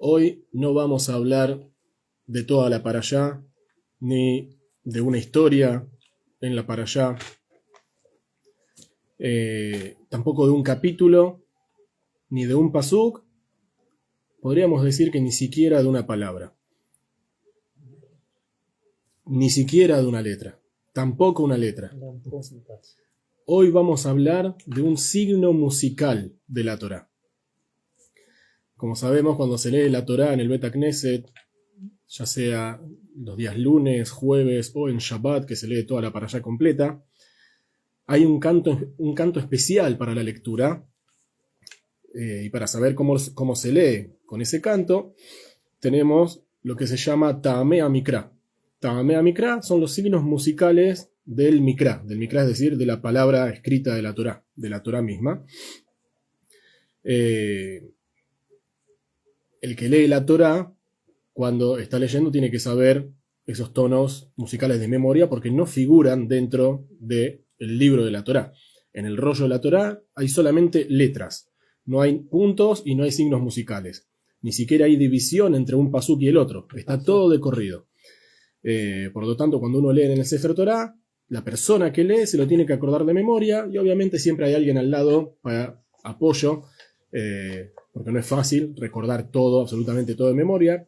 Hoy no vamos a hablar de toda la parashá, ni de una historia en la parashá, tampoco de un capítulo, ni de un pasuk, podríamos decir que ni siquiera de una palabra, ni siquiera de una letra, tampoco una letra. Hoy vamos a hablar de un signo musical de la Torá. Como sabemos, cuando se lee la Torá en el Bet HaKnesset, ya sea los días lunes, jueves o en Shabbat, que se lee toda la parashá completa, hay un canto especial para la lectura, y para saber cómo se lee con ese canto, tenemos lo que se llama Ta'amei HaMikra. Ta'amei HaMikra son los signos musicales del Mikra, es decir, de la palabra escrita de la Torá misma. El que lee la Torá, cuando está leyendo, tiene que saber esos tonos musicales de memoria porque no figuran dentro del libro de la Torá. En el rollo de la Torá hay solamente letras, no hay puntos y no hay signos musicales. Ni siquiera hay división entre un pasuk y el otro, está todo de corrido. Por lo tanto, cuando uno lee en el Sefer Torá, la persona que lee se lo tiene que acordar de memoria y obviamente siempre hay alguien al lado para apoyo, porque no es fácil recordar todo, absolutamente todo de memoria.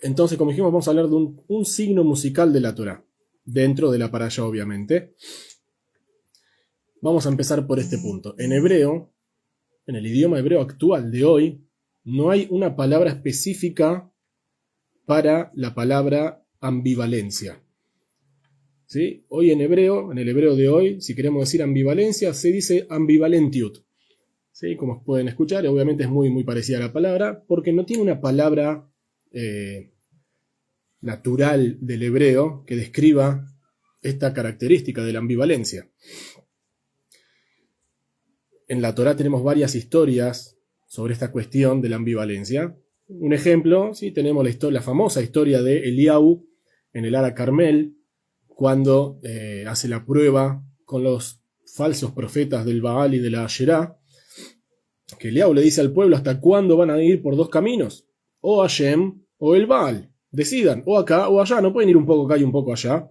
Entonces, como dijimos, vamos a hablar de un signo musical de la Torá, dentro de la parashá, obviamente. Vamos a empezar por este punto. En hebreo, en el idioma hebreo actual de hoy, no hay una palabra específica para la palabra ambivalencia. ¿Sí? Hoy en el hebreo de hoy, si queremos decir ambivalencia, se dice ambivalentiut. ¿Sí? Como pueden escuchar, obviamente es muy, muy parecida a la palabra, porque no tiene una palabra natural del hebreo que describa esta característica de la ambivalencia. En la Torá tenemos varias historias sobre esta cuestión de la ambivalencia. Un ejemplo, ¿sí? Tenemos la famosa historia de Eliyahu en el Ara Carmel, cuando hace la prueba con los falsos profetas del Baal y de la Asherá, que Eliyahu le dice al pueblo hasta cuándo van a ir por dos caminos, o Hashem o el Baal, decidan, o acá o allá, no pueden ir un poco acá y un poco allá.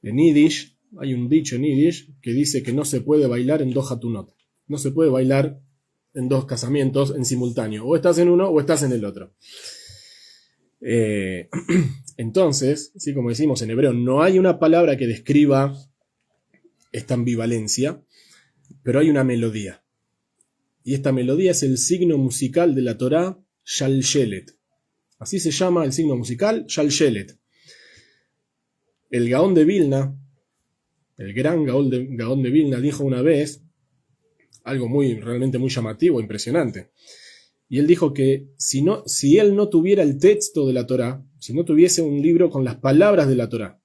En Yiddish, hay un dicho en Yiddish que dice que no se puede bailar en dos hatunot, no se puede bailar en dos casamientos en simultáneo, o estás en uno o estás en el otro. Entonces, ¿sí? Como decimos en hebreo, no hay una palabra que describa esta ambivalencia, pero hay una melodía. Y esta melodía es el signo musical de la Torá, Shalshelet. Así se llama el signo musical, Shalshelet. El Gaón de Vilna, el gran Gaón de Vilna, dijo una vez algo realmente muy llamativo, impresionante. Y él dijo que si él no tuviera el texto de la Torá, si no tuviese un libro con las palabras de la Torá,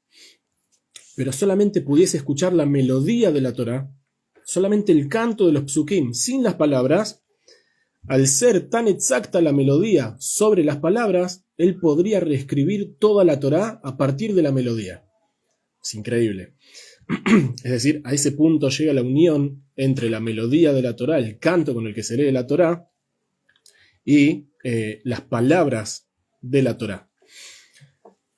pero solamente pudiese escuchar la melodía de la Torá, solamente el canto de los psukim, sin las palabras, al ser tan exacta la melodía sobre las palabras, él podría reescribir toda la Torá a partir de la melodía. Es increíble. Es decir, a ese punto llega la unión entre la melodía de la Torá, el canto con el que se lee la Torá, y las palabras de la Torá.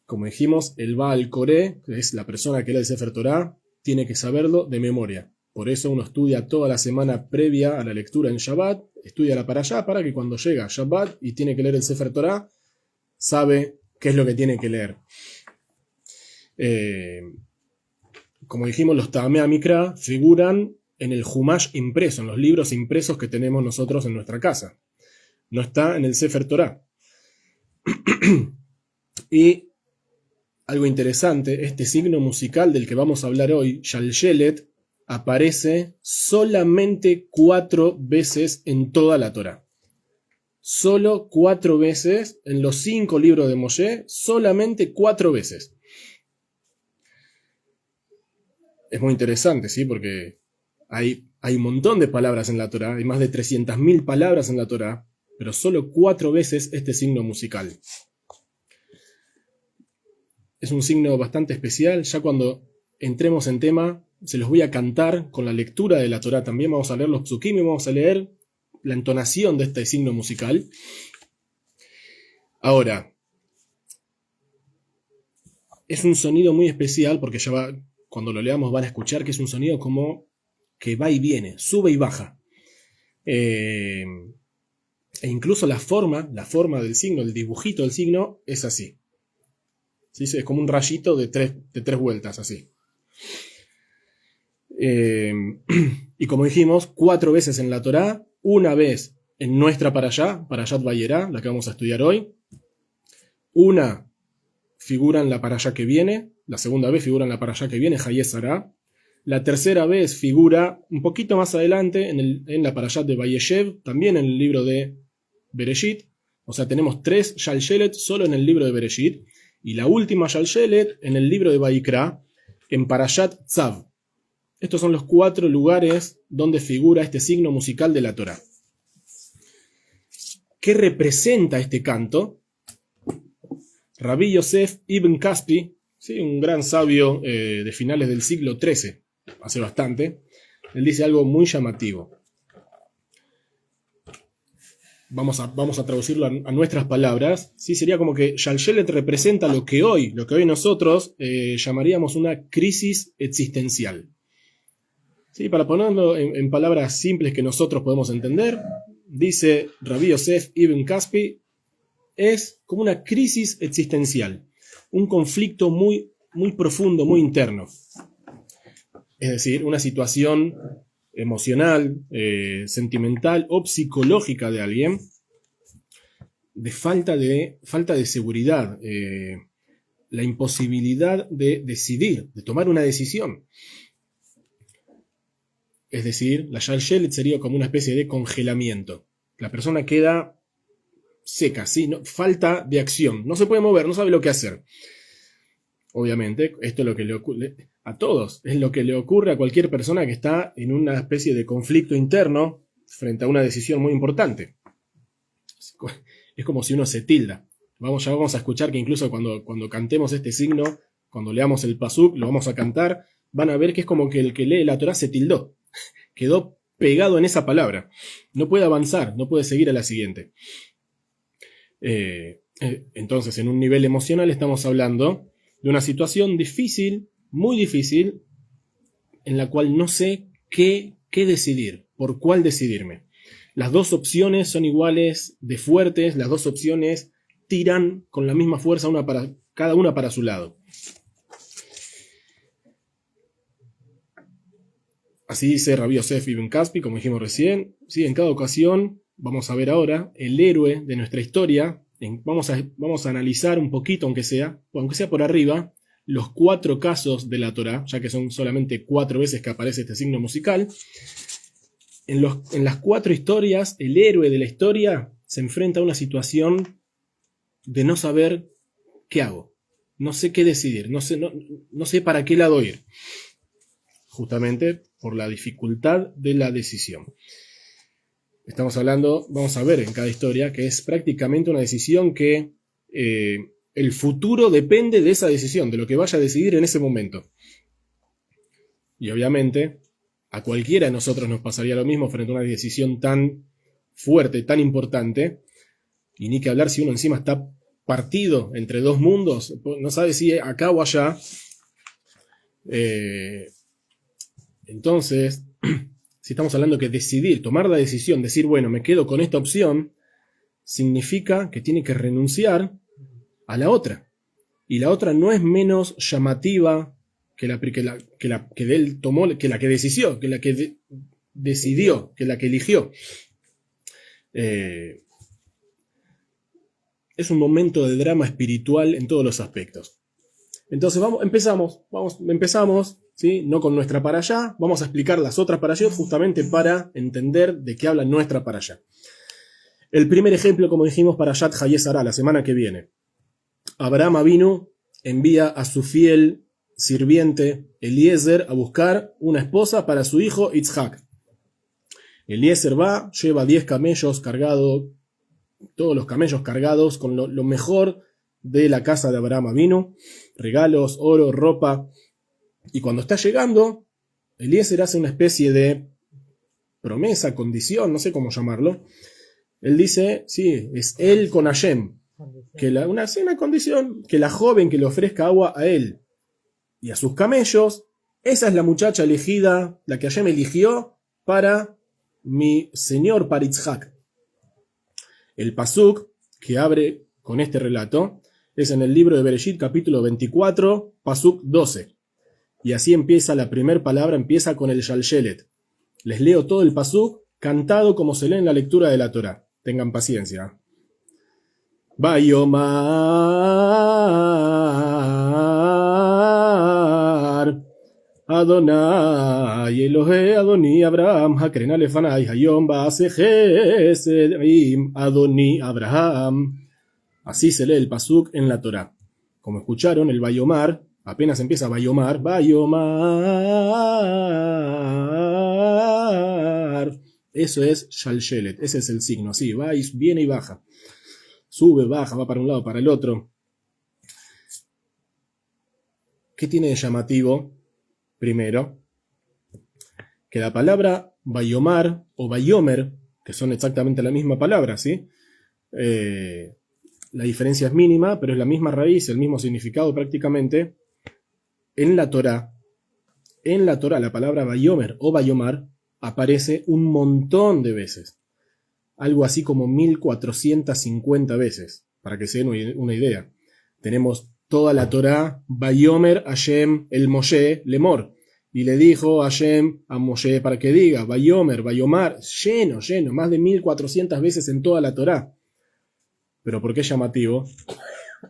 Como dijimos, el Baal Koré, que es la persona que lee el Sefer Torá, tiene que saberlo de memoria. Por eso uno estudia toda la semana previa a la lectura en Shabbat, estudia la parashá para que cuando llega Shabbat y tiene que leer el Sefer Torá, sabe qué es lo que tiene que leer. Como dijimos, los Ta'amei HaMikra figuran en el Humash impreso, en los libros impresos que tenemos nosotros en nuestra casa. No está en el Sefer Torá. Y algo interesante, este signo musical del que vamos a hablar hoy, Shalshelet, aparece solamente 4 veces en toda la Torá. Solo 4 veces en los 5 libros de Moshe, solamente 4 veces. Es muy interesante, ¿sí? Porque hay un montón de palabras en la Torá, hay más de 300.000 palabras en la Torá, pero solo 4 veces este signo musical. Es un signo bastante especial. Ya cuando entremos en tema, se los voy a cantar con la lectura de la Torá. También vamos a leer los psukim y vamos a leer la entonación de este signo musical. Ahora, es un sonido muy especial porque cuando lo leamos van a escuchar que es un sonido como que va y viene, sube y baja. E incluso la forma del signo, el dibujito del signo es así. ¿Sí? Es como un rayito de tres vueltas, así. Y como dijimos, 4 veces en la Torá, una vez en nuestra Parashá, Parashat Vayera, la que vamos a estudiar hoy. Una figura en la Parashá que viene, la segunda vez figura en la Parashá que viene, Hayez Sará. La tercera vez figura un poquito más adelante en la Parashat de Vayeshev, también en el libro de Bereshit. O sea, tenemos 3 Shalshelet solo en el libro de Bereshit. Y la última Shalshelet en el libro de Vayikra, en Parashat Tzav. Estos son los 4 lugares donde figura este signo musical de la Torá. ¿Qué representa este canto? Rabbi Yosef Ibn Kaspi, ¿sí? Un gran sabio de finales del siglo XIII, hace bastante, él dice algo muy llamativo. Vamos a traducirlo a nuestras palabras. ¿Sí? Sería como que Shalshelet representa lo que hoy nosotros llamaríamos una crisis existencial. ¿Sí? Para ponerlo en palabras simples que nosotros podemos entender, dice Rabbi Yosef Ibn Kaspi, es como una crisis existencial, un conflicto muy, muy profundo, muy interno. Es decir, una situación emocional, sentimental o psicológica de alguien, de falta de seguridad, la imposibilidad de decidir, de tomar una decisión. Es decir, la Shalshelet sería como una especie de congelamiento. La persona queda seca, ¿sí? Falta de acción, no se puede mover, no sabe lo que hacer. Obviamente, esto es lo que le ocurre a todos, es lo que le ocurre a cualquier persona que está en una especie de conflicto interno frente a una decisión muy importante. Es como si uno se tilda. Ya vamos a escuchar que incluso cuando cantemos este signo, cuando leamos el pasuk, lo vamos a cantar, van a ver que es como que el que lee la Torá se tildó, quedó pegado en esa palabra, no puede avanzar, no puede seguir a la siguiente. Entonces, en un nivel emocional estamos hablando de una situación difícil, muy difícil, en la cual no sé qué decidir, por cuál decidirme. Las 2 opciones son iguales de fuertes, las 2 opciones tiran con la misma fuerza cada una para su lado. Así dice Rabbi Yosef Ibn Kaspi, como dijimos recién. ¿Sí? En cada ocasión, vamos a ver ahora, el héroe de nuestra historia. Vamos a analizar un poquito, aunque sea por arriba, los 4 casos de la Torá, ya que son solamente 4 veces que aparece este signo musical. En las 4 historias, el héroe de la historia se enfrenta a una situación de no saber qué hago. No sé qué decidir, no sé para qué lado ir. Justamente por la dificultad de la decisión. Estamos hablando, vamos a ver en cada historia, que es prácticamente una decisión que el futuro depende de esa decisión, de lo que vaya a decidir en ese momento. Y obviamente, a cualquiera de nosotros nos pasaría lo mismo frente a una decisión tan fuerte, tan importante, y ni que hablar si uno encima está partido entre 2 mundos, no sabe si acá o allá. Entonces, si estamos hablando que decidir, tomar la decisión, decir, bueno, me quedo con esta opción, significa que tiene que renunciar a la otra. Y la otra no es menos llamativa que la que él tomó, que la que decidió, que la que decidió, que la que eligió. Es un momento de drama espiritual en todos los aspectos. Entonces empezamos, ¿sí? No con nuestra parashá, vamos a explicar las otras parashot justamente para entender de qué habla nuestra parashá. El primer ejemplo, como dijimos, Parashat Hayez Sará, la semana que viene. Abraham Avinu envía a su fiel sirviente Eliezer a buscar una esposa para su hijo Itzhak. Eliezer va, lleva 10 camellos cargados, todos los camellos cargados con lo mejor de la casa de Abraham Avinu, regalos, oro, ropa. Y cuando está llegando, Eliezer hace una especie de promesa, condición, no sé cómo llamarlo. Él dice, sí, es él con Hashem, que una condición, que la joven que le ofrezca agua a él y a sus camellos, esa es la muchacha elegida, la que Hashem eligió para mi señor, para Yitzhak. El pasuk que abre con este relato es en el libro de Bereshit, capítulo 24, pasuk 12. Y así empieza la primera palabra, empieza con el Shalshelet. Les leo todo el pasuk cantado como se lee en la lectura de la Torá. Tengan paciencia. Vayomar Adonai Elohe Adoni Abraham Hakrena Lefanai Hayom Baase Chesed Im Adoni Abraham. Así se lee el pasuk en la Torá. Como escucharon, el Vayomar, apenas empieza Vayomar, Vayomar. Eso es Shalshelet, ese es el signo, así, va y viene y baja. Sube, baja, va para un lado, para el otro. ¿Qué tiene de llamativo? Primero, que la palabra Vayomar o Vayomer, que son exactamente la misma palabra, ¿sí? La diferencia es mínima, pero es la misma raíz, el mismo significado prácticamente. En la Torá, la palabra Vayomer o Vayomar aparece un montón de veces. Algo así como 1450 veces, para que se den una idea. Tenemos toda la Torá, Vayomer Hashem el Moshe Lemor. Y le dijo Hashem a Moshe para que diga, Vayomer, Vayomar, lleno, más de 1400 veces en toda la Torá. Pero ¿por qué es llamativo?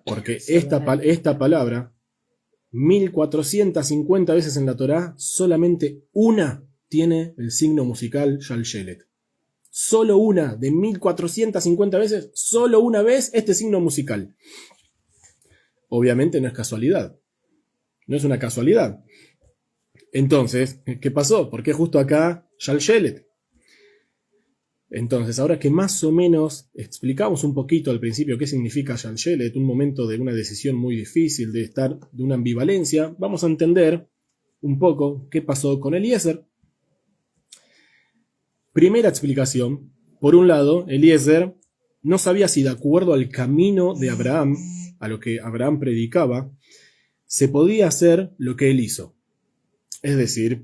Porque esta palabra, 1450 veces en la Torá, solamente una tiene el signo musical Shalshelet. Solo una, de 1450 veces, solo una vez este signo musical. Obviamente no es casualidad. No es una casualidad. Entonces, ¿qué pasó? ¿Por qué justo acá Shalshelet? Entonces, ahora que más o menos explicamos un poquito al principio qué significa Shalshelet, un momento de una decisión muy difícil, de una ambivalencia, vamos a entender un poco qué pasó con Eliezer. Primera explicación. Por un lado, Eliezer no sabía si de acuerdo al camino de Abraham, a lo que Abraham predicaba, se podía hacer lo que él hizo. Es decir,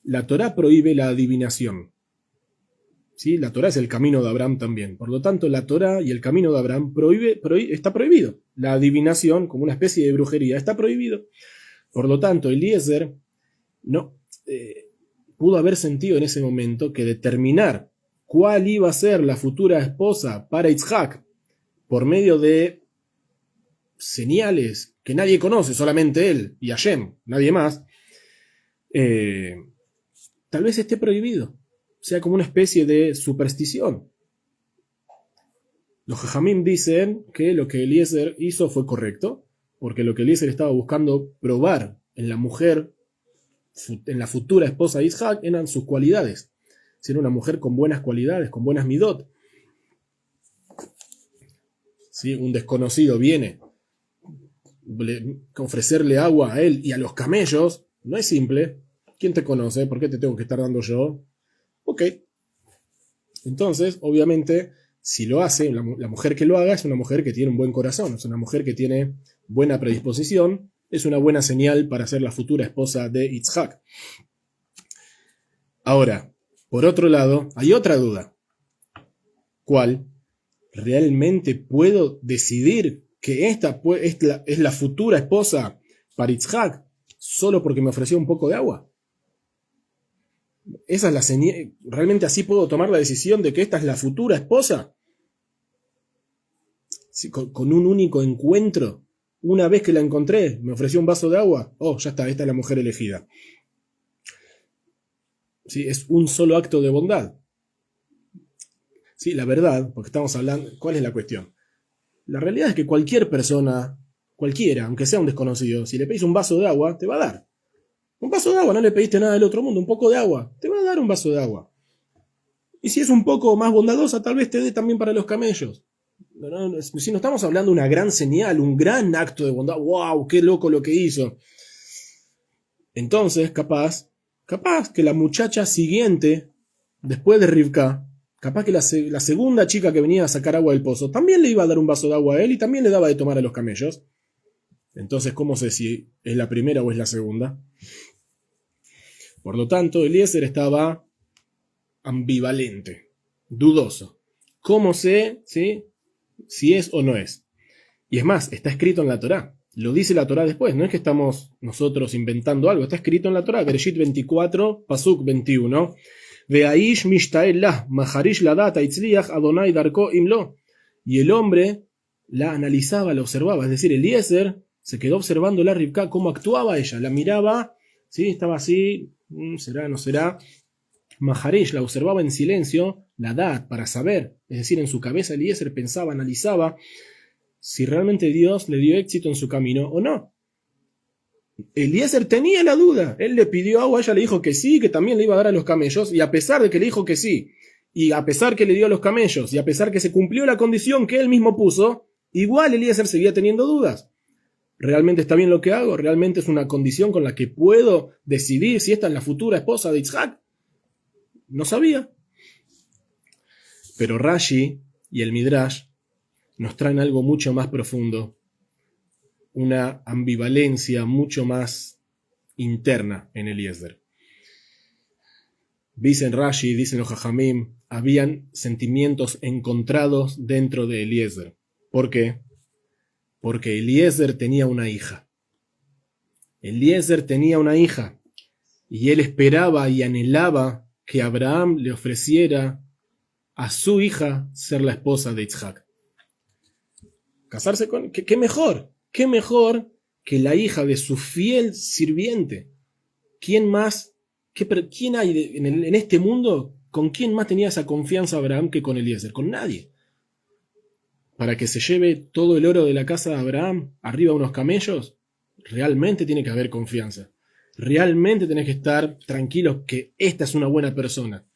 la Torá prohíbe la adivinación. ¿Sí? La Torá es el camino de Abraham también. Por lo tanto, la Torá y el camino de Abraham está prohibido. La adivinación, como una especie de brujería, está prohibido. Por lo tanto, Eliezer no pudo haber sentido en ese momento que determinar cuál iba a ser la futura esposa para Yitzhak por medio de señales que nadie conoce, solamente él y Hashem, nadie más, tal vez esté prohibido, sea como una especie de superstición. Los Jajamim dicen que lo que Eliezer hizo fue correcto, porque lo que Eliezer estaba buscando probar en la mujer, en la futura esposa de Yitzhak, eran sus cualidades. Si era una mujer con buenas cualidades, con buenas midot. Si un desconocido viene a ofrecerle agua a él y a los camellos, no es simple. ¿Quién te conoce? ¿Por qué te tengo que estar dando yo? Ok. Entonces, obviamente, si lo hace, la mujer que lo haga es una mujer que tiene un buen corazón, es una mujer que tiene buena predisposición, es una buena señal para ser la futura esposa de Yitzhak. Ahora, por otro lado, hay otra duda. ¿Cuál? ¿Realmente puedo decidir que esta es la futura esposa para Yitzhak solo porque me ofreció un poco de agua? Esa es la señal. ¿Realmente así puedo tomar la decisión de que esta es la futura esposa? Sí, con un único encuentro, una vez que la encontré, me ofreció un vaso de agua. Oh, ya está, esta es la mujer elegida. Sí, es un solo acto de bondad. Sí, la verdad, porque estamos hablando, ¿cuál es la cuestión? La realidad es que cualquier persona, cualquiera, aunque sea un desconocido, si le pedís un vaso de agua, te va a dar. Un vaso de agua, no le pediste nada del otro mundo, un poco de agua, te va a dar un vaso de agua. Y si es un poco más bondadosa, tal vez te dé también para los camellos. Si no estamos hablando de una gran señal, un gran acto de bondad, wow, qué loco lo que hizo. Entonces, capaz que la muchacha siguiente después de Rivka, capaz que la segunda chica que venía a sacar agua del pozo también le iba a dar un vaso de agua a él y también le daba de tomar a los camellos. Entonces, ¿cómo sé si es la primera o es la segunda? Por lo tanto, Eliezer estaba ambivalente, dudoso. ¿Cómo sé si es o no es? Y es más, está escrito en la Torá. Lo dice la Torá después. No es que estamos nosotros inventando algo. Está escrito en la Torá. Bereshit 24, Pasuk 21. Ve'aish mishtaelah, maharish ladat aitzliach Adonai darko imlo. Y el hombre la analizaba, la observaba. Es decir, Eliezer se quedó observando la Rivka, cómo actuaba ella. La miraba, ¿sí? Estaba así, ¿será, no será? Maharish la observaba en silencio, la dat, para saber. Es decir, en su cabeza Eliezer pensaba, analizaba si realmente Dios le dio éxito en su camino o no. Eliezer tenía la duda. Él le pidió agua, ella le dijo que sí, que también le iba a dar a los camellos, y a pesar de que le dijo que sí, y a pesar que le dio a los camellos, y a pesar que se cumplió la condición que él mismo puso, igual Eliezer seguía teniendo dudas. ¿Realmente está bien lo que hago? ¿Realmente es una condición con la que puedo decidir si esta es la futura esposa de Yitzhak? No sabía. Pero Rashi y el Midrash nos traen algo mucho más profundo, una ambivalencia mucho más interna en Eliezer. Dicen Rashi, dicen los Jajamim, habían sentimientos encontrados dentro de Eliezer. ¿Por qué? Porque Eliezer tenía una hija. Eliezer tenía una hija y él esperaba y anhelaba que Abraham le ofreciera a su hija ser la esposa de Yitzhak. Casarse con... ¿Qué mejor? ¿Qué mejor que la hija de su fiel sirviente? ¿Quién más? ¿Quién hay en este mundo? ¿Con quién más tenía esa confianza Abraham que con Eliezer? Con nadie. Para que se lleve todo el oro de la casa de Abraham arriba de unos camellos, realmente tiene que haber confianza. Realmente tenés que estar tranquilos que esta es una buena persona.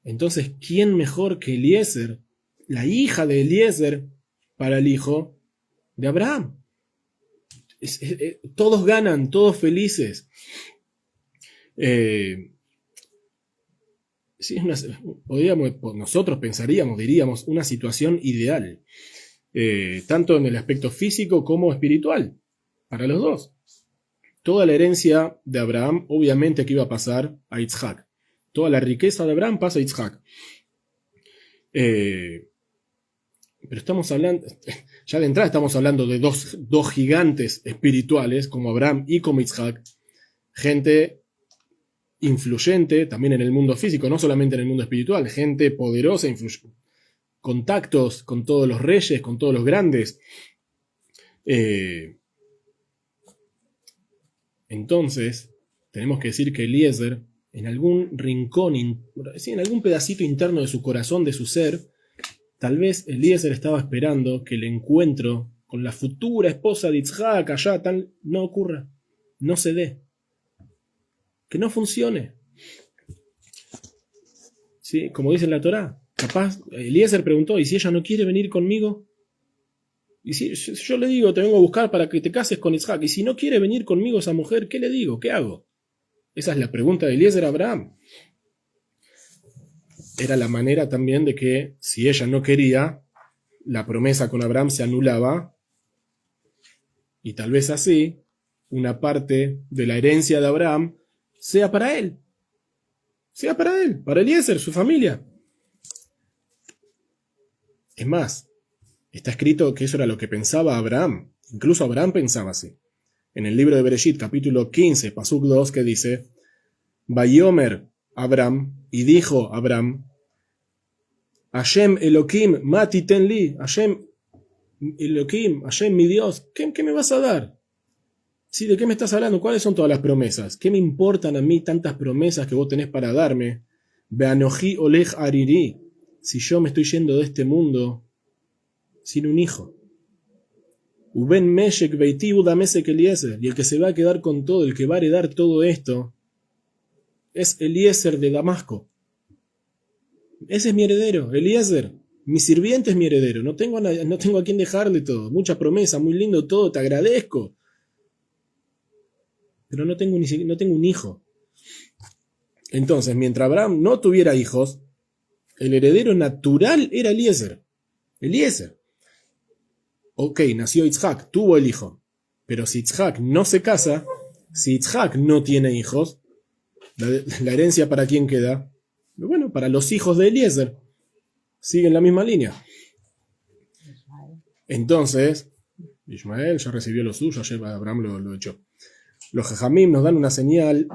Entonces, ¿quién mejor que Eliezer, la hija de Eliezer, para el hijo de Abraham? Todos ganan, todos felices. Sí, nosotros pensaríamos, diríamos, una situación ideal, tanto en el aspecto físico como espiritual, para los dos. Toda la herencia de Abraham, obviamente que iba a pasar a Yitzhak. Toda la riqueza de Abraham pasa a Yitzhak. Pero estamos hablando, ya de entrada estamos hablando de dos gigantes espirituales, como Abraham y como Yitzhak, gente influyente también en el mundo físico, no solamente en el mundo espiritual, gente poderosa, contactos con todos los reyes, con todos los grandes. Entonces, tenemos que decir que Eliezer, en algún rincón, en algún pedacito interno de su corazón, de su ser, tal vez Eliezer estaba esperando que el encuentro con la futura esposa de Yitzhak allá no ocurra, no se dé. Que no funcione. ¿Sí? Como dice en la Torá, capaz Eliezer preguntó, ¿y si ella no quiere venir conmigo? Y si yo le digo, te vengo a buscar para que te cases con Yitzhak, y si no quiere venir conmigo esa mujer, ¿qué le digo? ¿Qué hago? Esa es la pregunta de Eliezer a Abraham. Era la manera también de que, si ella no quería, la promesa con Abraham se anulaba, y tal vez así, una parte de la herencia de Abraham sea para él, para Eliezer, su familia. Es más, está escrito que eso era lo que pensaba Abraham. Incluso Abraham pensaba así. En el libro de Bereshit, capítulo 15, Pasuk 2, que dice, Vayomer Abraham, y dijo Abraham, Hashem Elohim, mati ten li, Hashem Elohim, Hashem mi Dios, ¿qué me vas a dar? Sí, ¿de qué me estás hablando? ¿Cuáles son todas las promesas? ¿Qué me importan a mí tantas promesas que vos tenés para darme? Beanoji olej ariri. Si yo me estoy yendo de este mundo sin un hijo. Uben meshek beiti udamesek Eliezer. Y el que se va a quedar con todo, el que va a heredar todo esto, es Eliezer de Damasco. Ese es mi heredero, Eliezer. Mi sirviente es mi heredero. No tengo a quien dejarle todo. Mucha promesa, muy lindo todo, te agradezco. Pero no tengo un hijo. Entonces, mientras Abraham no tuviera hijos, el heredero natural era Eliezer. Eliezer. Ok, nació Itzhak, tuvo el hijo. Pero si Itzhak no se casa, si Itzhak no tiene hijos, la herencia ¿para quién queda? Bueno, para los hijos de Eliezer. Siguen la misma línea. Entonces, Ismael ya recibió lo suyo, ayer Abraham lo echó. Los Jajamim nos dan una señal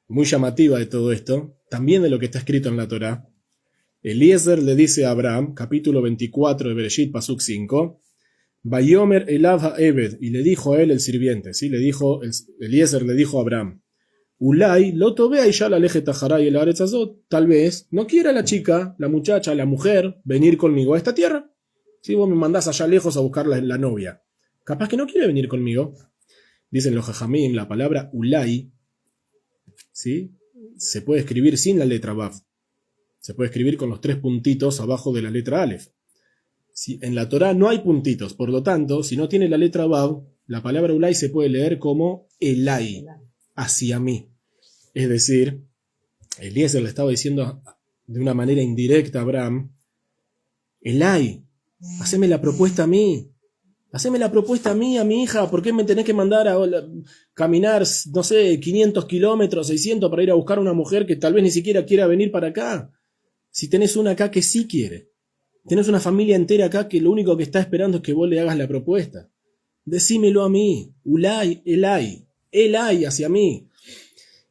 muy llamativa de todo esto, también de lo que está escrito en la Torá. Eliezer le dice a Abraham, capítulo 24 de Bereshit, pasuk 5, Vayomer elav ha'eved, y le dijo a él el sirviente, ¿sí? Eliezer le dijo a Abraham, Ulay, lo tobea y ya la leje tajaray el aretzazot, tal vez no quiera la chica, la muchacha, la mujer, venir conmigo a esta tierra. Si vos me mandás allá lejos a buscar la novia, capaz que no quiere venir conmigo. Dicen los jajamim, la palabra Ulay, ¿sí? Se puede escribir sin la letra Vav. Se puede escribir con los 3 puntitos abajo de la letra Aleph. Si en la Torá no hay puntitos, por lo tanto, si no tiene la letra Vav, la palabra Ulay se puede leer como Elay, hacia mí. Es decir, Eliezer le estaba diciendo de una manera indirecta a Abraham, Elay, haceme la propuesta a mí. Haceme la propuesta a mí, a mi hija. ¿Por qué me tenés que mandar a caminar, no sé, 500 kilómetros, 600 para ir a buscar a una mujer que tal vez ni siquiera quiera venir para acá? Si tenés una acá que sí quiere. Tenés una familia entera acá que lo único que está esperando es que vos le hagas la propuesta. Decímelo a mí. Ulay, Elay. Elay hacia mí.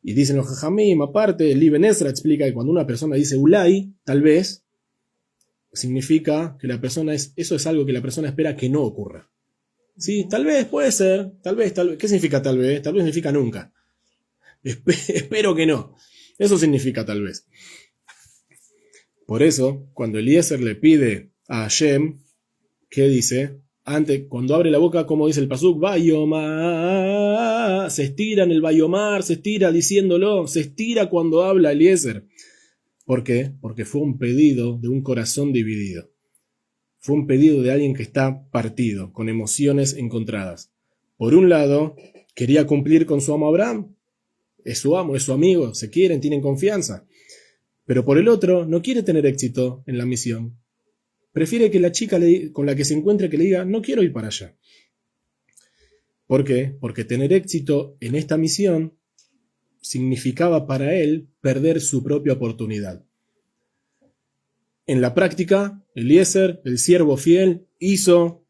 Y dicen los Jajamim, aparte, el Ibn Ezra explica que cuando una persona dice Ulay, tal vez, significa que la persona eso es algo que la persona espera que no ocurra. Sí, tal vez, puede ser, tal vez. ¿Qué significa tal vez? Tal vez significa nunca. Espero que no. Eso significa tal vez. Por eso, cuando Eliezer le pide a Hashem, ¿qué dice? Antes, cuando abre la boca, como dice el pasuk, Vayomar, se estira en el Vayomar, se estira diciéndolo, se estira cuando habla Eliezer. ¿Por qué? Porque fue un pedido de un corazón dividido. Fue un pedido de alguien que está partido, con emociones encontradas. Por un lado, quería cumplir con su amo Abraham. Es su amo, es su amigo, se quieren, tienen confianza. Pero por el otro, no quiere tener éxito en la misión. Prefiere que la chica con la que se encuentre que le diga, no quiero ir para allá. ¿Por qué? Porque tener éxito en esta misión significaba para él perder su propia oportunidad. En la práctica, Eliezer, el siervo fiel, hizo,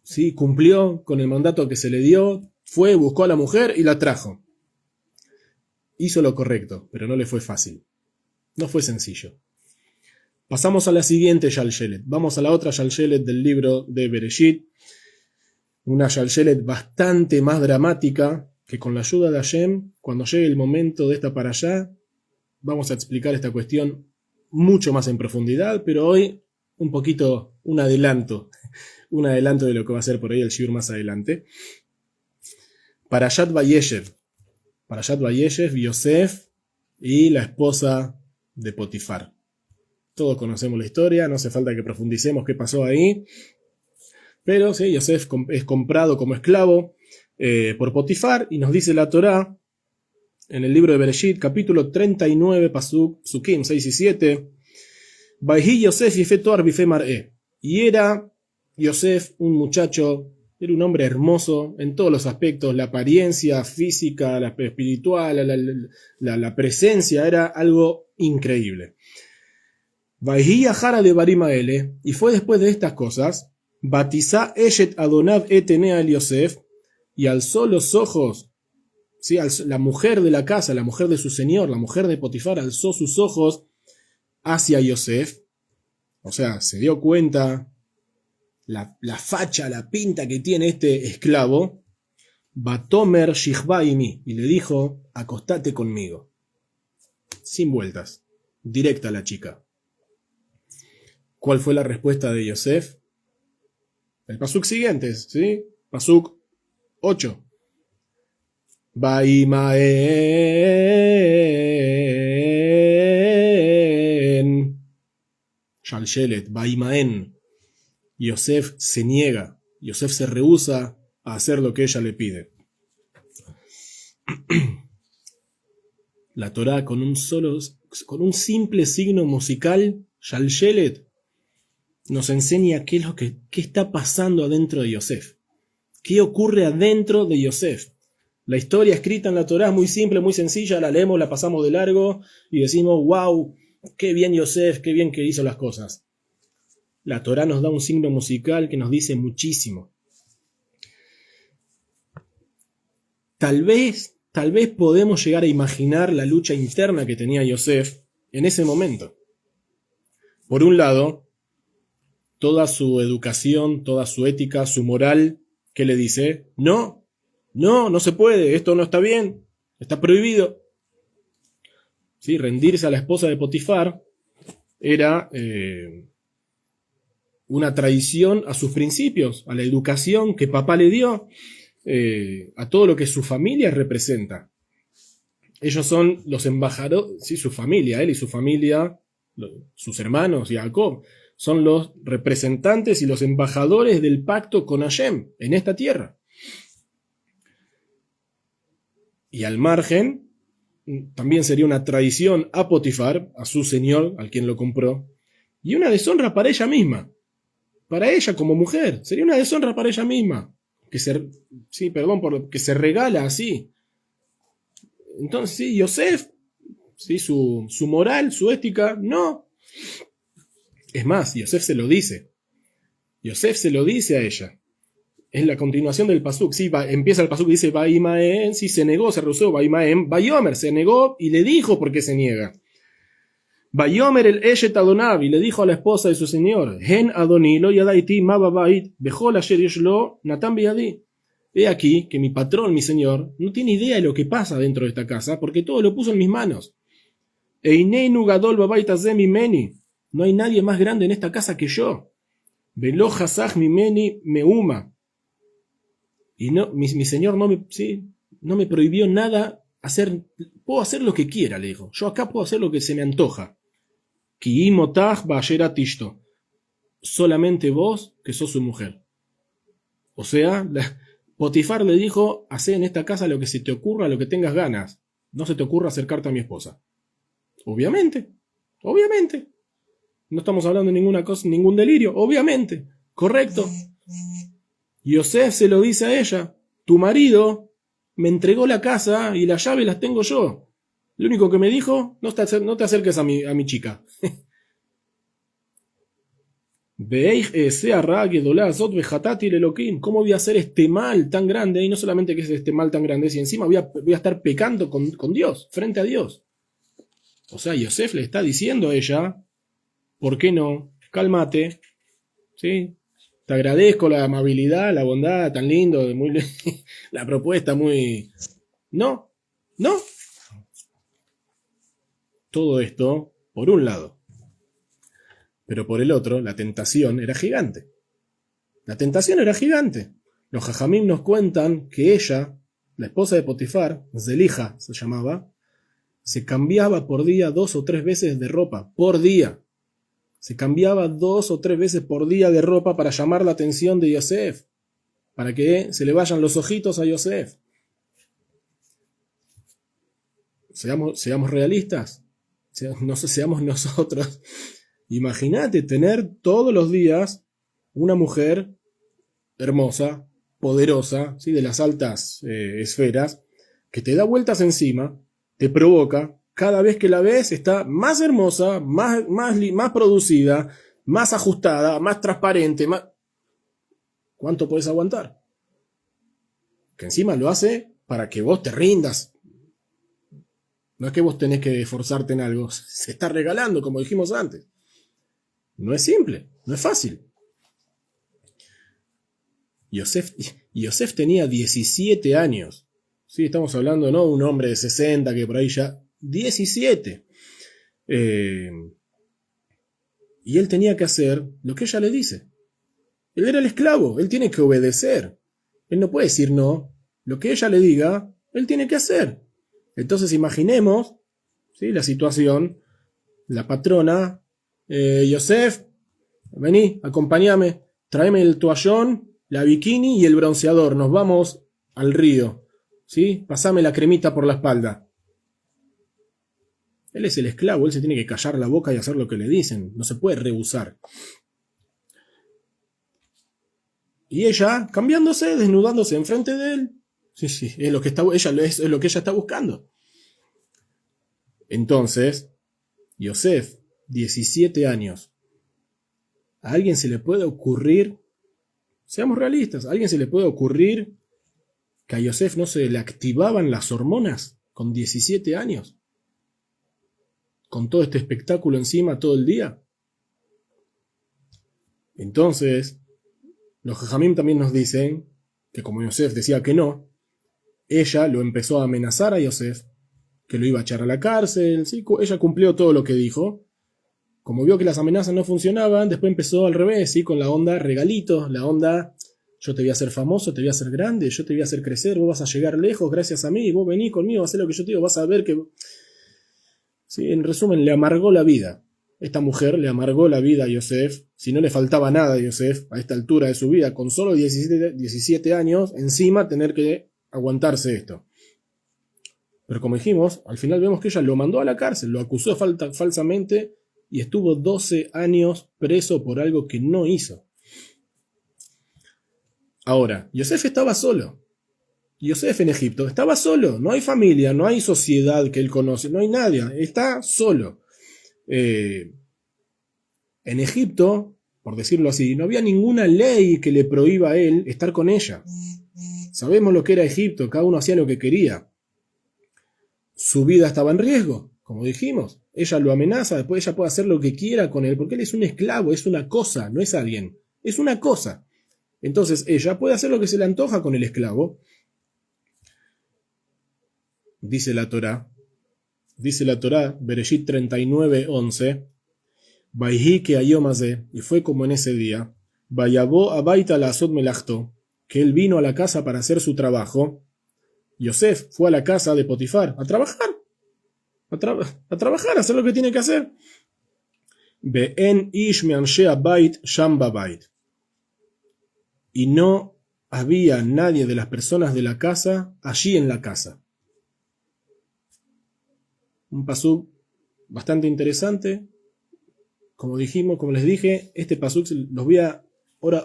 ¿sí? Cumplió con el mandato que se le dio, fue, buscó a la mujer y la trajo. Hizo lo correcto, pero no le fue fácil. No fue sencillo. Pasamos a la siguiente Shalshelet. Vamos a la otra Shalshelet del libro de Bereshit. Una Shalshelet bastante más dramática, que con la ayuda de Hashem, cuando llegue el momento de esta para allá, vamos a explicar esta cuestión mucho más en profundidad, pero hoy un poquito, un adelanto de lo que va a ser por ahí el shiur más adelante. Parashat Vayeshev, Yosef y la esposa de Potifar. Todos conocemos la historia, no hace falta que profundicemos qué pasó ahí. Pero sí, Yosef es comprado como esclavo por Potifar, y nos dice la Torá en el libro de Bereshit, capítulo 39, Psukim 6 y 7. Vayhi Yosef yefé toar bifé mar'é. Y era Yosef un muchacho, era un hombre hermoso en todos los aspectos, la apariencia física, la espiritual, la presencia, era algo increíble. Vayhi Yahara de Barimaele, y fue después de estas cosas, Batizá Eshet Adonav etenea el Yosef, y alzó los ojos, ¿sí? La mujer de la casa, la mujer de su señor, la mujer de Potifar, alzó sus ojos hacia Yosef, o sea, se dio cuenta la facha, la pinta que tiene este esclavo, Batomer Shihbaimi, y le dijo, acostate conmigo. Sin vueltas, directa a la chica. ¿Cuál fue la respuesta de Yosef? El pasuk siguiente, ¿sí? Pasuk 8. Baimaen. Shalshelet, Baimaen. Yosef se niega. Yosef se rehúsa a hacer lo que ella le pide. La Torá con un simple signo musical, Shalshelet, nos enseña qué está pasando adentro de Yosef. ¿Qué ocurre adentro de Yosef? La historia escrita en la Torá es muy simple, muy sencilla, la leemos, la pasamos de largo y decimos, wow, qué bien Yosef, qué bien que hizo las cosas. La Torá nos da un signo musical que nos dice muchísimo. Tal vez podemos llegar a imaginar la lucha interna que tenía Yosef en ese momento. Por un lado, toda su educación, toda su ética, su moral, ¿qué le dice? No se puede, esto no está bien, está prohibido. ¿Sí? Rendirse a la esposa de Potifar era una traición a sus principios, a la educación que papá le dio, a todo lo que su familia representa. Ellos son los embajadores, sí, su familia, él y su familia, sus hermanos, Jacob, son los representantes y los embajadores del pacto con Hashem en esta tierra. Y al margen, también sería una traición a Potifar, a su señor, al quien lo compró, y una deshonra para ella misma. Para ella como mujer, sería una deshonra para ella misma, que se regala así. Entonces, sí, Yosef, sí, su moral, su ética, no. Es más, Yosef se lo dice. Yosef se lo dice a ella. Es la continuación del pasuk. Sí, empieza el pasuk y dice, Vaimaen, sí, se negó, se rehusó, Vaimaen, Vayomer, se negó y le dijo por qué se niega. Vayomer el Eshet Adonav, y le dijo a la esposa de su señor, Hen Adoni lo yadaiti ma babait, bejol asher yeshlo natan biyadi. He aquí que mi patrón, mi señor, no tiene idea de lo que pasa dentro de esta casa, porque todo lo puso en mis manos. Eineinu gadol babait hazeh mimeni, no hay nadie más grande en esta casa que yo. Velo hasach mimeni meuma. Y no, mi señor no me prohibió nada hacer, puedo hacer lo que quiera, le dijo. Yo acá puedo hacer lo que se me antoja. Ki imotach ba'asher tishto. Solamente vos, que sos su mujer. O sea, Potifar le dijo, hacé en esta casa lo que se te ocurra, lo que tengas ganas. No se te ocurra acercarte a mi esposa. Obviamente. No estamos hablando de ninguna cosa, ningún delirio. Obviamente. Correcto. Yosef se lo dice a ella, tu marido me entregó la casa y las llaves las tengo yo. Lo único que me dijo, no te acerques a mi chica. ¿Cómo voy a hacer este mal tan grande? Y no solamente que es este mal tan grande, si encima voy a estar pecando con Dios, frente a Dios. O sea, Yosef le está diciendo a ella, ¿por qué no? Cálmate, ¿sí? Te agradezco la amabilidad, la bondad, tan lindo, la propuesta muy... No. Todo esto, por un lado. Pero por el otro, la tentación era gigante. Los jajamim nos cuentan que ella, la esposa de Potifar, Zelija se llamaba, se cambiaba por día 2 o 3 veces de ropa, por día. Se cambiaba 2 o 3 veces por día de ropa para llamar la atención de Yosef, para que se le vayan los ojitos a Yosef. Seamos realistas, seamos nosotros. Imagínate tener todos los días una mujer hermosa, poderosa, ¿sí? De las altas esferas, que te da vueltas encima, te provoca. Cada vez que la ves está más hermosa, más producida, más ajustada, más transparente. ¿Cuánto puedes aguantar? Que encima lo hace para que vos te rindas. No es que vos tenés que esforzarte en algo. Se está regalando, como dijimos antes. No es simple, no es fácil. Yosef tenía 17 años. Sí, estamos hablando, ¿no? Un hombre de 60 que por ahí ya... 17. Y él tenía que hacer lo que ella le dice. Él era el esclavo, él tiene que obedecer. Él no puede decir no. Lo que ella le diga, él tiene que hacer. Entonces imaginemos, ¿sí? La situación. La patrona, Yosef, vení, acompáñame, tráeme el toallón, la bikini y el bronceador. Nos vamos al río. ¿sí? Pasame la cremita por la espalda. Él es el esclavo, él se tiene que callar la boca y hacer lo que le dicen, no se puede rehusar. Y ella, cambiándose, desnudándose enfrente de él. Sí, sí, es lo que ella está buscando. Entonces, Yosef, 17 años. ¿A alguien se le puede ocurrir, seamos realistas, a alguien se le puede ocurrir que a Yosef no se le activaban las hormonas con 17 años? Con todo este espectáculo encima todo el día. Entonces, los jajamim también nos dicen que como Yosef decía que no, ella lo empezó a amenazar a Yosef, que lo iba a echar a la cárcel, ¿sí? Ella cumplió todo lo que dijo. Como vio que las amenazas no funcionaban, después empezó al revés, ¿sí? Con la onda regalito, la onda yo te voy a hacer famoso, te voy a hacer grande, yo te voy a hacer crecer, vos vas a llegar lejos gracias a mí, vos vení conmigo, vas a hacer lo que yo te digo, vas a ver que... Sí, en resumen, le amargó la vida. Esta mujer le amargó la vida a Yosef, si no le faltaba nada a Yosef a esta altura de su vida, con solo 17 años, encima tener que aguantarse esto. Pero como dijimos, al final vemos que ella lo mandó a la cárcel, lo acusó falsamente y estuvo 12 años preso por algo que no hizo. Ahora, Yosef estaba solo. Yosef en Egipto estaba solo, no hay familia, no hay sociedad que él conoce, no hay nadie, está solo. En Egipto, por decirlo así, no había ninguna ley que le prohíba a él estar con ella. Sabemos lo que era Egipto, cada uno hacía lo que quería. Su vida estaba en riesgo, como dijimos. Ella lo amenaza, después ella puede hacer lo que quiera con él, porque él es un esclavo, es una cosa, no es alguien, es una cosa. Entonces ella puede hacer lo que se le antoja con el esclavo. Dice la Torá, Bereshit 39:11, Vayhi que ayomase, y fue como en ese día, Vayabó abaita la asot melachto, que él vino a la casa para hacer su trabajo. Yosef fue a la casa de Potifar a trabajar, a hacer lo que tiene que hacer. Be'en ish me'anshe abait sham babait. Y no había nadie de las personas de la casa allí en la casa. Un pasuk bastante interesante. Como les dije, este pasuk